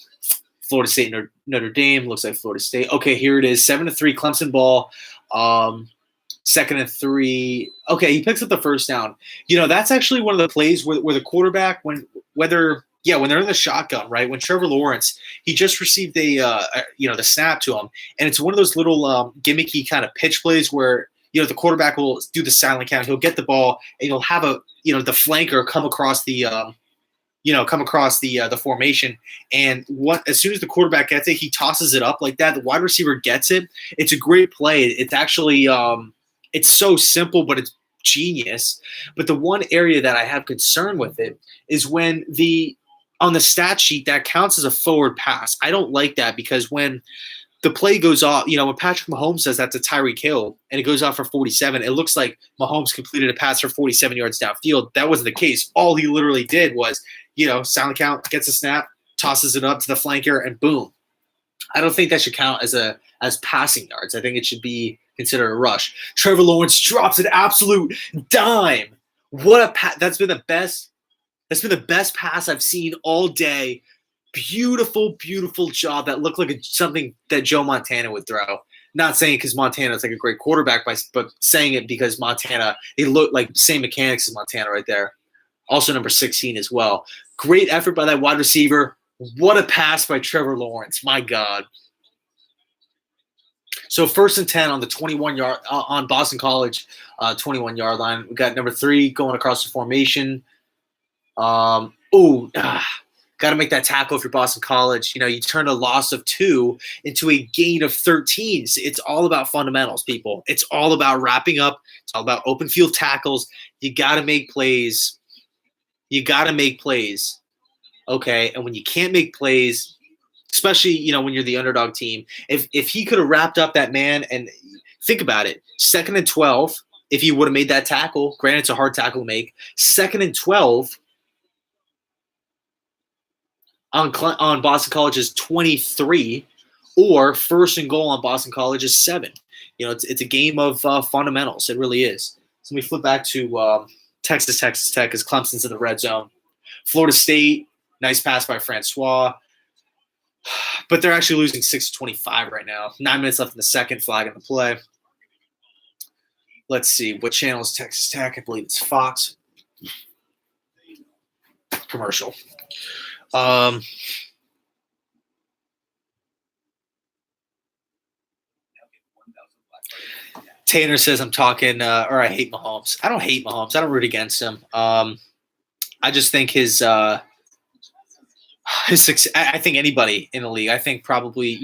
A: State, Notre Dame. Looks like Florida State. Okay, here it is. 7-3 Clemson ball. 2nd and 3. Okay, he picks up the first down. That's actually one of the plays where the quarterback, when they're in the shotgun, right? When Trevor Lawrence, he just received the snap to him, and it's one of those little gimmicky kind of pitch plays where the quarterback will do the silent count. He'll get the ball, and he'll have the flanker come across the formation, and as soon as the quarterback gets it, he tosses it up like that. The wide receiver gets it. It's a great play. It's actually it's so simple, but it's genius. But the one area that I have concern with it is when on the stat sheet that counts as a forward pass. I don't like that because when the play goes off, when Patrick Mahomes says that's a Tyreek Hill and it goes off for 47, it looks like Mahomes completed a pass for 47 yards downfield. That wasn't the case. All he literally did was, silent count, gets a snap, tosses it up to the flanker, and boom. I don't think that should count as passing yards. I think it should be considered a rush. Trevor Lawrence drops an absolute dime. What a pass! That's been the best pass I've seen all day. Beautiful, beautiful job. That looked like something that Joe Montana would throw. Not saying because Montana is like a great quarterback, but saying it because Montana, it looked like same mechanics as Montana right there. Also number 16 as well. Great effort by that wide receiver. What a pass by Trevor Lawrence. My God. So 1st and 10 on the 21-yard on Boston College 21-yard line. We got number 3 going across the formation. Got to make that tackle for Boston College. You turn a loss of 2 into a gain of 13. It's all about fundamentals, people. It's all about wrapping up. It's all about open field tackles. You got to make plays. Okay, and when you can't make plays, especially when you're the underdog team, if he could have wrapped up that man, and think about it, 2nd and 12, if he would have made that tackle, granted it's a hard tackle to make, 2nd and 12 on Boston College's 23, or 1st and goal on Boston College's 7. It's a game of fundamentals. It really is. So let me flip back to Texas Tech, as Clemson's in the red zone. Florida State, nice pass by Francois. But they're actually losing 6-25 right now. 9 minutes left in the second, flag in the play. Let's see. What channel is Texas Tech? I believe it's Fox. Commercial. Tanner says I'm talking, or I hate Mahomes. I don't hate Mahomes. I don't root against him. I just think his success. I think anybody in the league. I think probably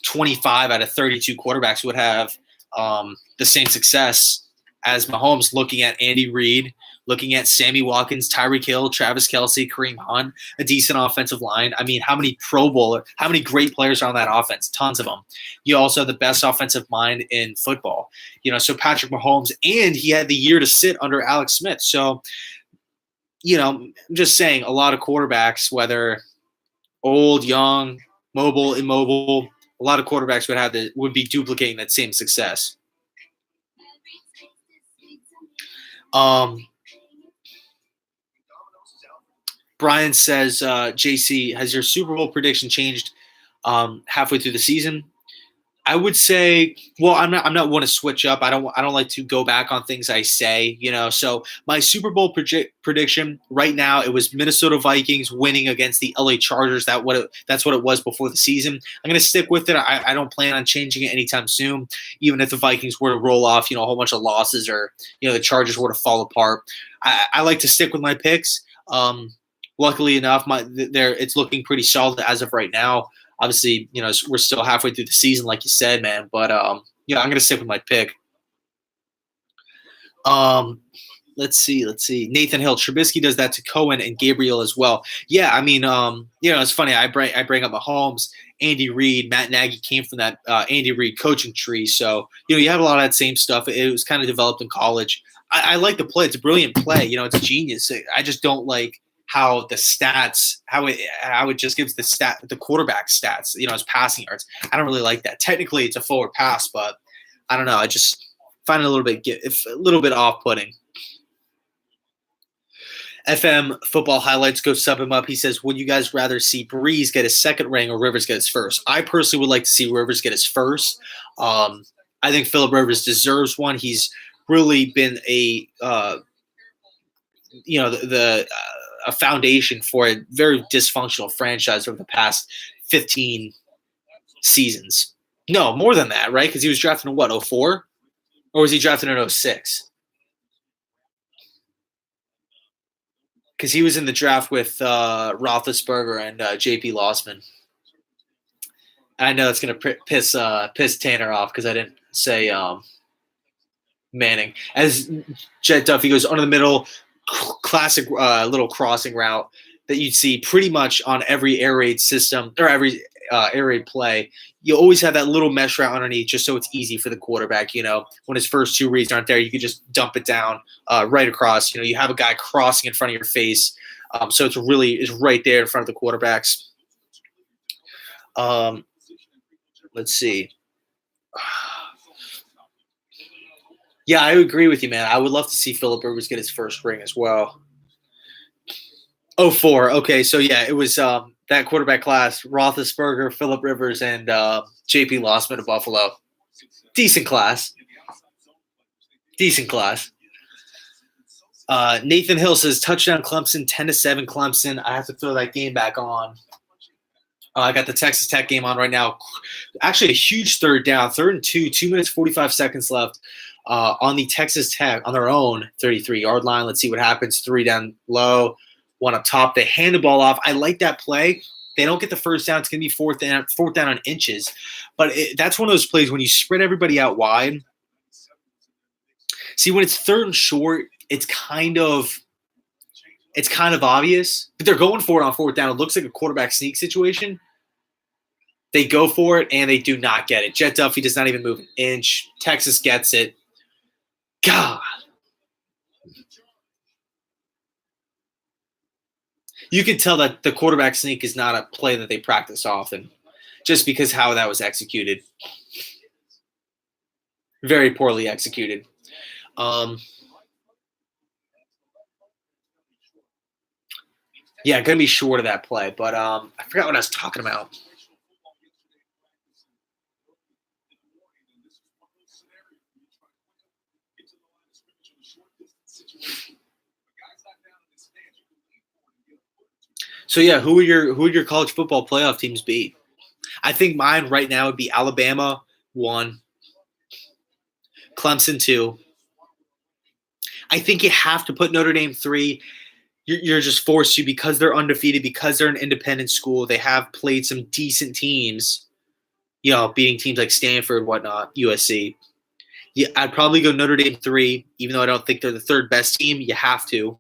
A: 25 out of 32 quarterbacks would have the same success as Mahomes. Looking at Andy Reid, looking at Sammy Watkins, Tyreek Hill, Travis Kelce, Kareem Hunt, a decent offensive line. I mean, how many how many great players are on that offense? Tons of them. You also have the best offensive mind in football. So Patrick Mahomes, and he had the year to sit under Alex Smith. So I'm just saying a lot of quarterbacks, whether old, young, mobile, immobile, a lot of quarterbacks would be duplicating that same success. Brian says, JC, has your Super Bowl prediction changed halfway through the season? I would say, well, I'm not one to switch up. I don't like to go back on things I say, So my Super Bowl prediction right now, it was Minnesota Vikings winning against the LA Chargers. That's what it was before the season. I'm going to stick with it. I don't plan on changing it anytime soon, even if the Vikings were to roll off, a whole bunch of losses, or the Chargers were to fall apart. I like to stick with my picks. Luckily enough, it's looking pretty solid as of right now. Obviously, we're still halfway through the season, like you said, man. But I'm gonna stick with my pick. Let's see. Nathan Hill, Trubisky does that to Cohen and Gabriel as well. Yeah, I mean, it's funny. I bring up Mahomes, Andy Reid, Matt Nagy came from that Andy Reid coaching tree, so you have a lot of that same stuff. It was kind of developed in college. I like the play. It's a brilliant play. It's genius. I just don't like how the stats, how it just gives the quarterback stats, as passing yards. I don't really like that. Technically, it's a forward pass, but I don't know. I just find it a little bit off-putting. FM Football Highlights, go sub him up. He says, would you guys rather see Breeze get his second ring or Rivers get his first? I personally would like to see Rivers get his first. I think Phillip Rivers deserves one. He's really been a foundation for a very dysfunctional franchise over the past 15 seasons. No, more than that, right? Because he was drafted in what, 04? Or was he drafted in 06? Because he was in the draft with Roethlisberger and J.P. Losman. I know it's going to piss Tanner off because I didn't say Manning. As Jet Duffy goes under the middle, classic little crossing route that you'd see pretty much on every air raid system or every air raid play. You always have that little mesh route underneath just so it's easy for the quarterback. When his first two reads aren't there, you could just dump it down right across. You have a guy crossing in front of your face. So it's right there in front of the quarterbacks. Let's see. Yeah, I agree with you, man. I would love to see Phillip Rivers get his first ring as well. 04. Okay, so yeah, it was that quarterback class, Roethlisberger, Phillip Rivers, and J.P. Losman of Buffalo. Decent class. Nathan Hill says, touchdown Clemson, 10-7 Clemson. I have to throw that game back on. I got the Texas Tech game on right now. Actually, a huge third down, 3rd and 2, 2 minutes, 45 seconds left. On the Texas Tech, on their own 33-yard line. Let's see what happens. 3 down low, 1 up top. They hand the ball off. I like that play. They don't get the first down. It's going to be fourth down on inches. But that's one of those plays when you spread everybody out wide. See, when it's 3rd and short, it's kind of obvious. But they're going for it on 4th down. It looks like a quarterback sneak situation. They go for it, and they do not get it. Jet Duffy does not even move an inch. Texas gets it. God. You can tell that the quarterback sneak is not a play that they practice often, just because how that was executed. Very poorly executed. Yeah, going to be short of that play, but I forgot what I was talking about. So yeah, who would your college football playoff teams be? I think mine right now would be Alabama 1, Clemson 2. I think you have to put Notre Dame 3. You're just forced to because they're undefeated, because they're an independent school. They have played some decent teams, beating teams like Stanford, whatnot, USC. Yeah, I'd probably go Notre Dame 3, even though I don't think they're the 3rd best team. You have to.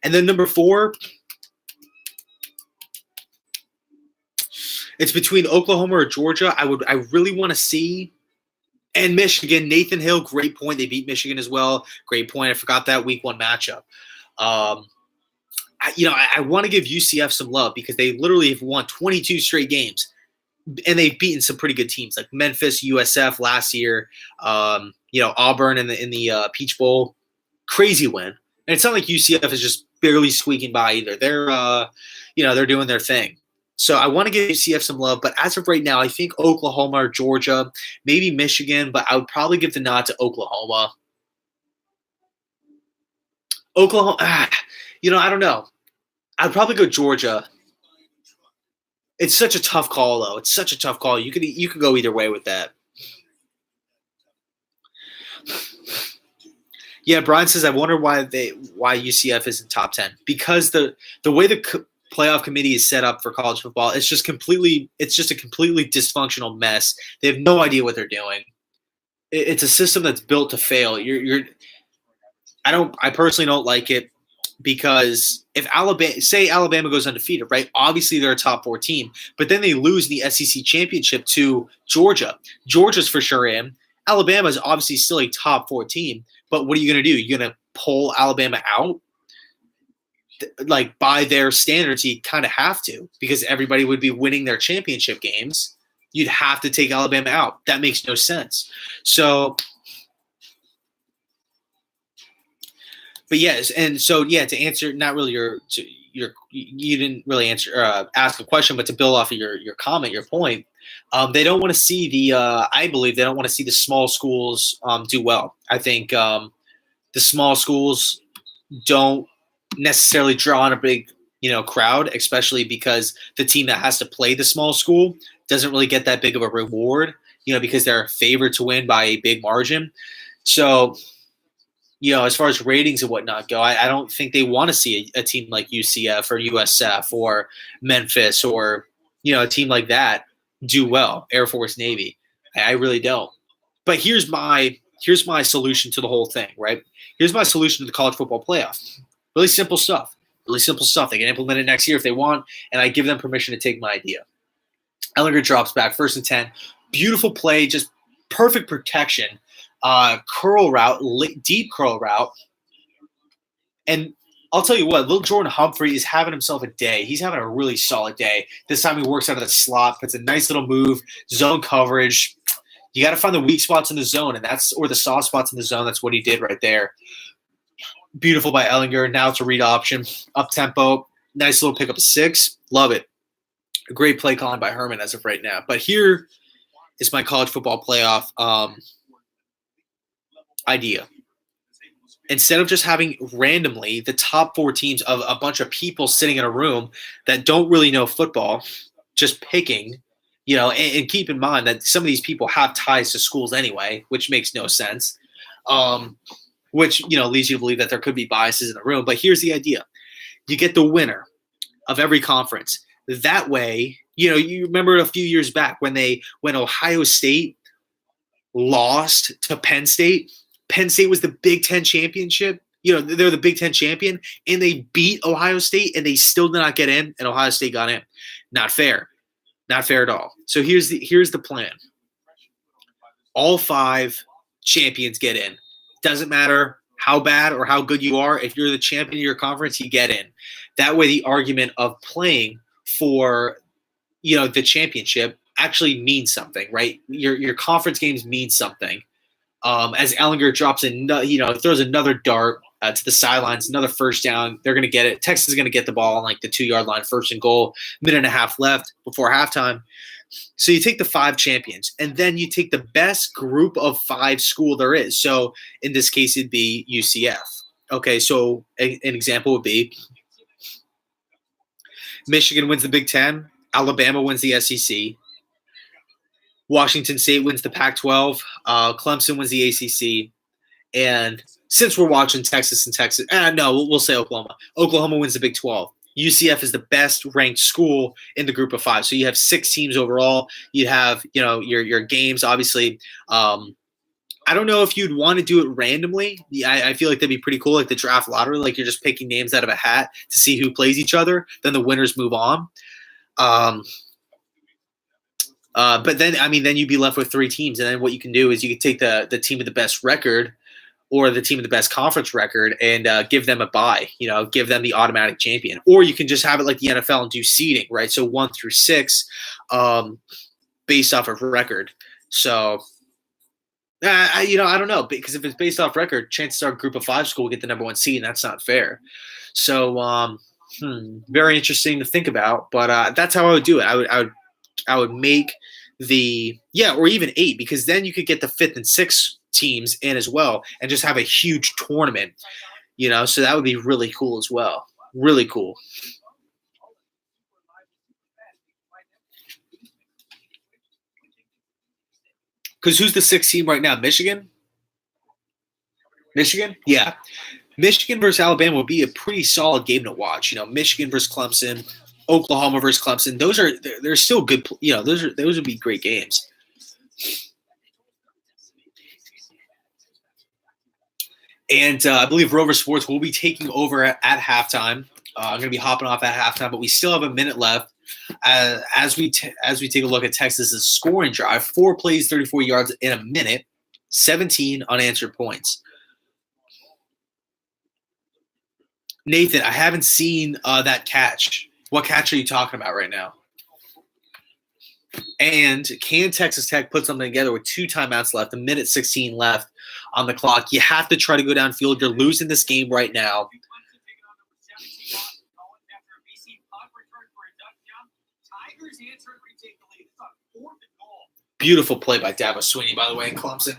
A: And then number 4, it's between Oklahoma or Georgia. I really want to see. And Michigan, Nathan Hill, great point. They beat Michigan as well. Great point. I forgot that week 1 matchup. I want to give UCF some love because they literally have won 22 straight games, and they've beaten some pretty good teams like Memphis, USF last year. Auburn in the Peach Bowl, crazy win. And it's not like UCF is just barely squeaking by either. They're doing their thing. So I want to give UCF some love, but as of right now, I think Oklahoma or Georgia, maybe Michigan, but I would probably give the nod to Oklahoma. Oklahoma, I don't know. I'd probably go Georgia. It's such a tough call, though. It's such a tough call. You could go either way with that. Yeah, Brian says, I wonder why UCF isn't top 10. Because the way the playoff committee is set up for college football, it's just a completely dysfunctional mess. They have no idea what they're doing. It's a system that's built to fail. I personally don't like it because if Alabama goes undefeated, right? Obviously they're a top 4 team, but then they lose the SEC championship to Georgia. Georgia's for sure in. Alabama's obviously still a top 4 team, but what are you going to do? You're going to pull Alabama out? Like, by their standards, you kind of have to, because everybody would be winning their championship games. You'd have to take Alabama out. That makes no sense. So, but yes, and so to answer, not really you didn't really ask a question, but to build off of your comment, your point, they don't want to see I believe they don't want to see the small schools do well. I think the small schools don't necessarily draw on a big crowd, especially because the team that has to play the small school doesn't really get that big of a reward, because they're favored to win by a big margin. So, as far as ratings and whatnot go, I don't think they want to see a team like UCF or USF or Memphis or a team like that do well. Air Force, Navy, I really don't. But here's my solution to the whole thing, right? Here's my solution to the college football playoff. Really simple stuff. Really simple stuff. They can implement it next year if they want, and I give them permission to take my idea. Ehlinger drops back, 1st and 10. Beautiful play, just perfect protection. Curl route, deep curl route. And I'll tell you what, little Jordan Humphrey is having himself a day. He's having a really solid day. This time he works out of the slot, puts a nice little move, zone coverage. You got to find the weak spots in the zone, or the soft spots in the zone. That's what he did right there. Beautiful by Ehlinger. Now it's a read option. Up tempo. Nice little pickup of 6. Love it. A great play calling by Herman as of right now. But here is my college football playoff idea. Instead of just having randomly the top 4 teams of a bunch of people sitting in a room that don't really know football, just picking, and keep in mind that some of these people have ties to schools anyway, which makes no sense. Which, leads you to believe that there could be biases in the room. But here's the idea. You get the winner of every conference. That way, you remember a few years back when Ohio State lost to Penn State. Penn State was the Big Ten championship. They're the Big Ten champion, and they beat Ohio State, and they still did not get in, and Ohio State got in. Not fair. Not fair at all. So here's the plan. All 5 champions get in. Doesn't matter how bad or how good you are. If you're the champion of your conference, you get in. That way, the argument of playing for, the championship actually means something, right? Your conference games mean something. As Ehlinger drops throws another dart to the sidelines, another first down. They're going to get it. Texas is going to get the ball on the 2-yard line, 1st and goal, minute and a half left before halftime. So you take the 5 champions, and then you take the best group of 5 school there is. So in this case, it'd be UCF. Okay, so an example would be Michigan wins the Big Ten, Alabama wins the SEC, Washington State wins the Pac-12, Clemson wins the ACC, and since we're watching Texas, we'll say Oklahoma. Oklahoma wins the Big 12. UCF is the best ranked school in the group of 5. So you have 6 teams overall. You have, your games, obviously. I don't know if you'd want to do it randomly. I feel like that'd be pretty cool, like the draft lottery, like you're just picking names out of a hat to see who plays each other. Then the winners move on. But then you'd be left with 3 teams. And then what you can do is you can take the team with the best record, or the team with the best conference record and give them a bye, give them the automatic champion. Or you can just have it like the NFL and do seeding, right? So 1 through 6 based off of record. So, I don't know, because if it's based off record, chances are Group of 5 school will get the number 1 seed, and that's not fair. So, very interesting to think about. But that's how I would do it. I would make or even 8, because then you could get the 5th and 6th teams in as well and just have a huge tournament, so that would be really cool as well. Really cool. Because who's the 6th team right now? Michigan? Yeah. Michigan versus Alabama would be a pretty solid game to watch. Michigan versus Clemson, Oklahoma versus Clemson. They're still good. Those would be great games. And I believe Rover Sports will be taking over at halftime. I'm going to be hopping off at halftime, but we still have a minute left. As we take a look at Texas's scoring drive, 4 plays, 34 yards in a minute, 17 unanswered points. Nathan, I haven't seen that catch. What catch are you talking about right now? And can Texas Tech put something together with 2 timeouts left, 1:16 left on the clock? You have to try to go downfield. You're losing this game right now. Beautiful play by Dabo Swinney, by the way, in Clemson.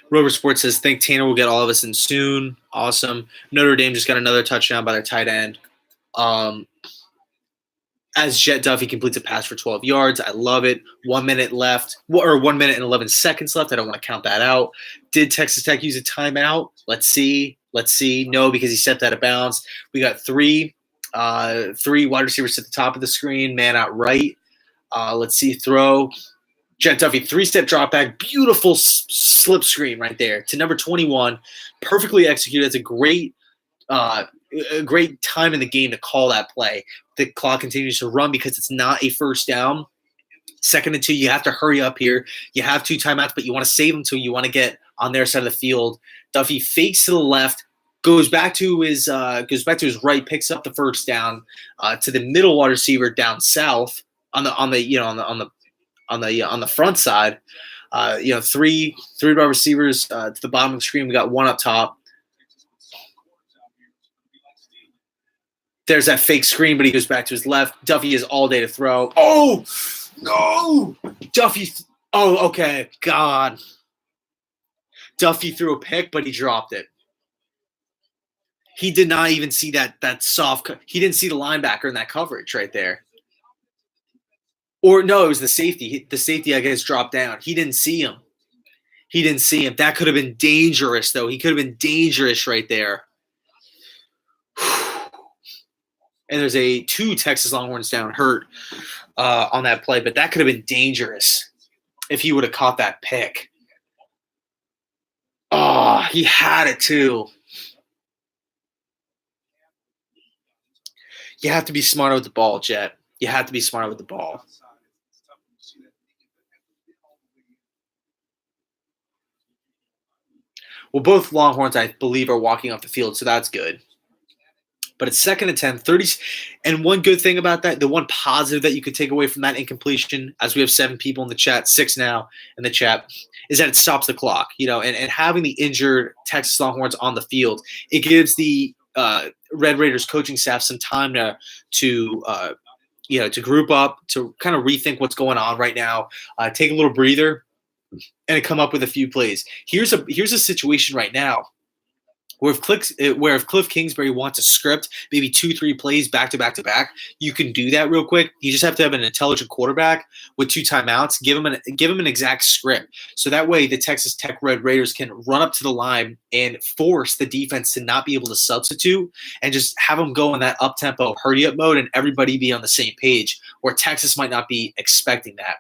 A: Rover Sports says, think Tanner will get all of us in soon. Awesome. Notre Dame just got another touchdown by their tight end. As Jet Duffy completes a pass for 12 yards. I love it. 1 minute left, or 1 minute and 11 seconds left. I don't want to count that out. Did Texas Tech use a timeout? Let's see. No, because he stepped out of bounds. We got three wide receivers at the top of the screen, man out right. Let's see, throw. Jet Duffy, 3-step drop back, beautiful slip screen right there to number 21, perfectly executed. It's a great time in the game to call that play. The clock continues to run because it's not a first down. 2nd and 2, you have to hurry up here. You have 2 timeouts, but you want to save them, so you want to get on their side of the field. Duffy fakes to the left, goes back to his right, picks up the first down to the middle wide receiver down south on the front side. 3 wide receivers to the bottom of the screen. We got 1 up top. There's that fake screen, but he goes back to his left. Duffy is all day to throw. Oh, no. Duffy. Oh, okay. God. Duffy threw a pick, but he dropped it. He did not even see that soft. He didn't see the linebacker in that coverage right there. Or no, it was the safety. The safety, I guess, dropped down. He didn't see him. That could have been dangerous, though. He could have been dangerous right there. And there's 2 Texas Longhorns down hurt on that play, but that could have been dangerous if he would have caught that pick. Oh, he had it too. You have to be smarter with the ball, Jet. You have to be smarter with the ball. Well, both Longhorns, I believe, are walking off the field, so that's good. But it's 2nd and 10, 30. And one good thing about that, the one positive that you could take away from that incompletion, as we have 7 people in the chat, 6 now in the chat, is that it stops the clock. And having the injured Texas Longhorns on the field, it gives the Red Raiders coaching staff some time to group up, to kind of rethink what's going on right now, take a little breather, and come up with a few plays. Here's a situation right now Where if Cliff Kingsbury wants a script, maybe 2-3 plays back to back to back, you can do that real quick. You just have to have an intelligent quarterback with 2 timeouts. Give him an exact script, so that way the Texas Tech Red Raiders can run up to the line and force the defense to not be able to substitute, and just have them go in that up tempo hurry up mode, and everybody be on the same page. Where Texas might not be expecting that.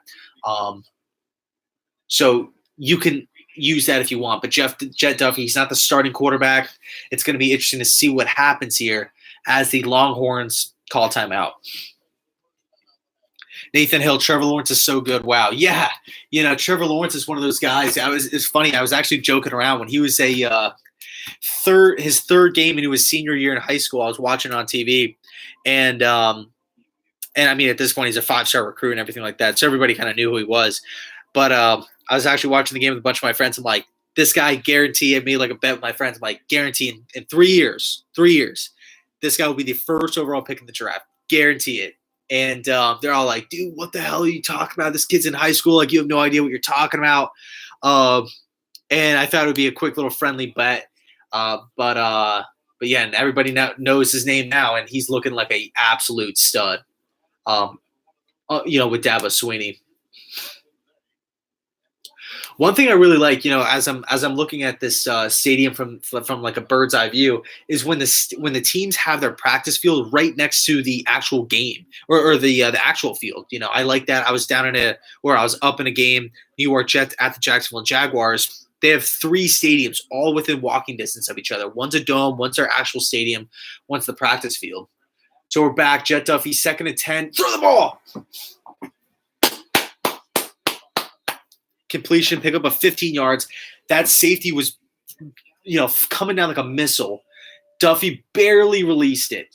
A: So you can use that if you want. But Jet Duffy, he's not the starting quarterback. It's going to be interesting to see what happens here as the Longhorns call timeout. Nathan Hill, Trevor Lawrence is so good. Wow. Yeah. Trevor Lawrence is one of those guys. It's funny. I was actually joking around when he was his third game into his senior year in high school. I was watching on TV, and I mean, at this point, he's a 5-star recruit and everything like that. So everybody kind of knew who he was. But I was actually watching the game with a bunch of my friends. I'm like, this guy guarantee. I made like a bet with my friends. I'm like, guarantee in 3 years, this guy will be the first overall pick in the draft. Guarantee it. And they're all like, dude, what the hell are you talking about? This kid's in high school. Like, you have no idea what you're talking about. And I thought it would be a quick little friendly bet. But yeah, and everybody now knows his name now, and he's looking like an absolute stud. With Dabo Swinney. One thing I really like, as I'm looking at this stadium from like a bird's eye view, is when the teams have their practice field right next to the actual game or the actual field. I like that. I was I was up in a game, New York Jets at the Jacksonville Jaguars. They have 3 stadiums all within walking distance of each other. One's a dome, one's their actual stadium, one's the practice field. So we're back. Jet Duffy, 2nd and 10. Throw the ball. Completion, pick up a 15 yards. That safety was, coming down like a missile. Duffy barely released it.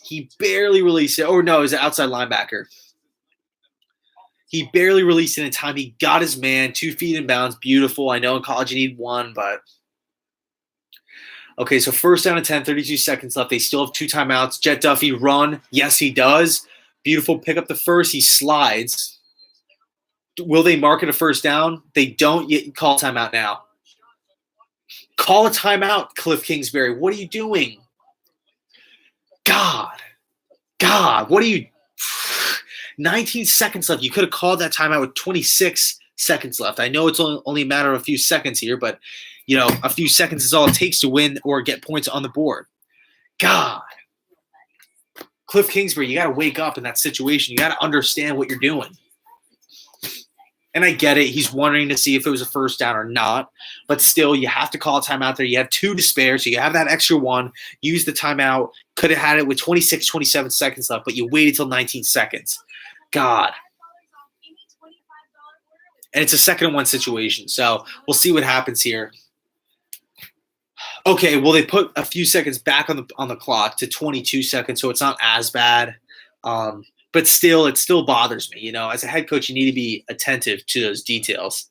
A: Or no, it was an outside linebacker. He barely released it in time. He got his man 2 feet in bounds. Beautiful. I know in college you need 1, but. Okay, so 1st down and 10, 32 seconds left. They still have 2 timeouts. Jet Duffy, run. Yes, he does. Beautiful. Pick up the first. He slides. Will they mark it a 1st down? They don't yet. Call timeout now. Call a timeout, Cliff Kingsbury. What are you doing? God, what are you? 19 seconds left. You could have called that timeout with 26 seconds left. I know it's only a matter of a few seconds here, but a few seconds is all it takes to win or get points on the board. God. Cliff Kingsbury, you got to wake up in that situation. You got to understand what you're doing. And I get it. He's wondering to see if it was a 1st down or not. But still, you have to call a timeout there. You have 2 to spare, so you have that extra 1. Use the timeout. Could have had it with 26, 27 seconds left, but you waited till 19 seconds. God. And it's a 2nd and 1 situation, so we'll see what happens here. Okay, well, they put a few seconds back on the clock to 22 seconds, so it's not as bad. But still, it still bothers me. As a head coach, you need to be attentive to those details.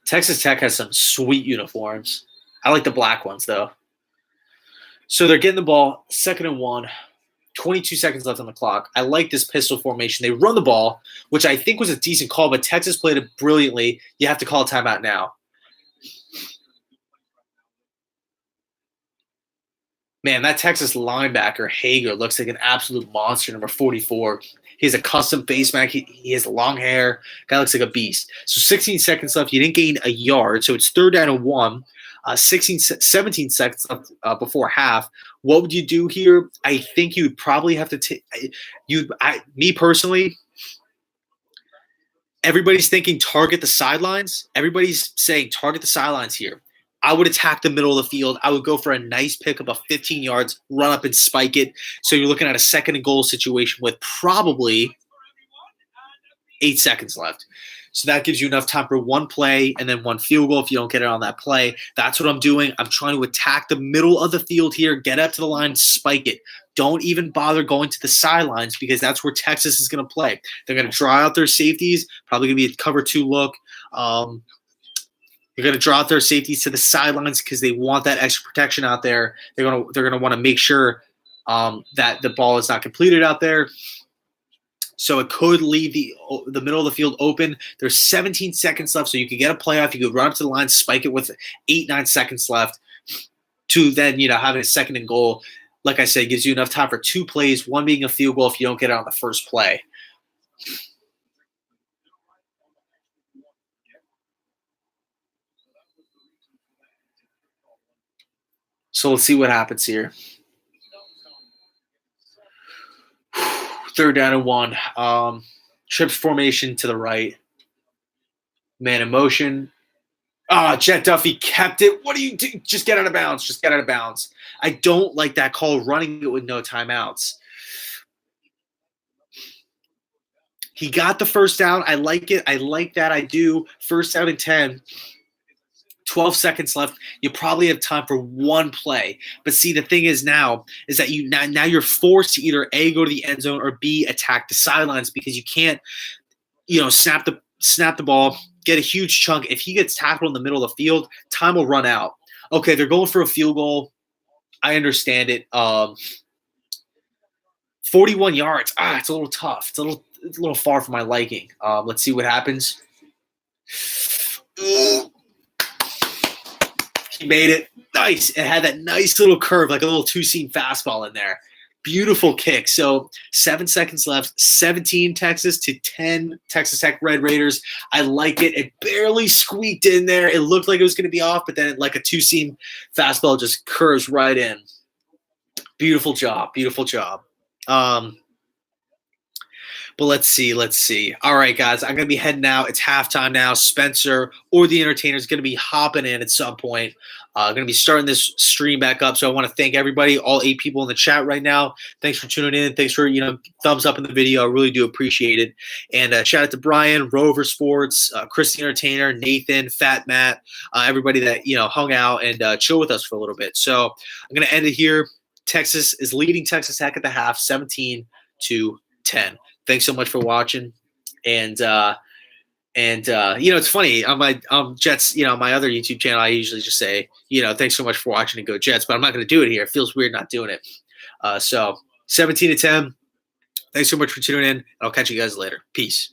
A: Texas Tech has some sweet uniforms. I like the black ones, though. So they're getting the ball, 2nd and 1, 22 seconds left on the clock. I like this pistol formation. They run the ball, which I think was a decent call, but Texas played it brilliantly. You have to call a timeout now. Man, that Texas linebacker, Hager, looks like an absolute monster, number 44. He has a custom face mask. He has long hair. Guy looks like a beast. So 16 seconds left. You didn't gain a yard, so it's 3rd down and 1. 17 seconds left before half. What would you do here? I think you would probably have to take – me personally, everybody's thinking target the sidelines. Everybody's saying target the sidelines here. I would attack the middle of the field. I would go for a nice pickup of 15 yards, run up and spike it. So you're looking at a 2nd and goal situation with probably 8 seconds left. So that gives you enough time for 1 play and then 1 field goal if you don't get it on that play. That's what I'm doing. I'm trying to attack the middle of the field here, get up to the line, spike it. Don't even bother going to the sidelines because that's where Texas is going to play. They're going to draw out their safeties, probably going to be a cover 2 look. They're going to draw out their safeties to the sidelines because they want that extra protection out there. They're going to want to make sure that the ball is not completed out there. So it could leave the middle of the field open. There's 17 seconds left, so you could get a playoff. You could run up to the line, spike it with 8-9 seconds left to then, having a second and goal. Like I said, gives you enough time for 2 plays, one being a field goal if you don't get it on the first play. So let's see what happens here. 3rd down and 1. Trips formation to the right. Man in motion. Jet Duffy kept it. What do you do? Just get out of bounds. Just get out of bounds. I don't like that call, running it with no timeouts. He got the first down. I like it. I like that. I do. 1st down and 10. 12 seconds left. You probably have time for one play. But see, the thing is now is that now you're forced to either A, go to the end zone, or B, attack the sidelines, because you can't, snap the ball, get a huge chunk. If he gets tackled in the middle of the field, time will run out. Okay, they're going for a field goal. I understand it. 41 yards. It's a little tough. It's a little far for my liking. Let's see what happens. Ooh. He made it. Nice. It had that nice little curve, like a little 2-seam fastball in there. Beautiful kick. So 7 seconds left. 17 Texas to 10 Texas Tech Red Raiders. I like it. It barely squeaked in there. It looked like it was going to be off, but then like a 2-seam fastball just curves right in. Beautiful job. Beautiful job. But let's see. All right, guys, I'm going to be heading out. It's halftime now. Spencer or the entertainer is going to be hopping in at some point. Going to be starting this stream back up. So I want to thank everybody, all 8 people in the chat right now. Thanks for tuning in. Thanks for, thumbs up in the video. I really do appreciate it. And shout out to Brian, Rover Sports, Chris the Entertainer, Nathan, Fat Matt, everybody that, hung out and chill with us for a little bit. So I'm going to end it here. Texas is leading Texas Tech at the half, 17-10. Thanks so much for watching. And it's funny on my Jets, my other YouTube channel, I usually just say, thanks so much for watching and go Jets, but I'm not going to do it here. It feels weird not doing it. So 17-10. Thanks so much for tuning in. I'll catch you guys later. Peace.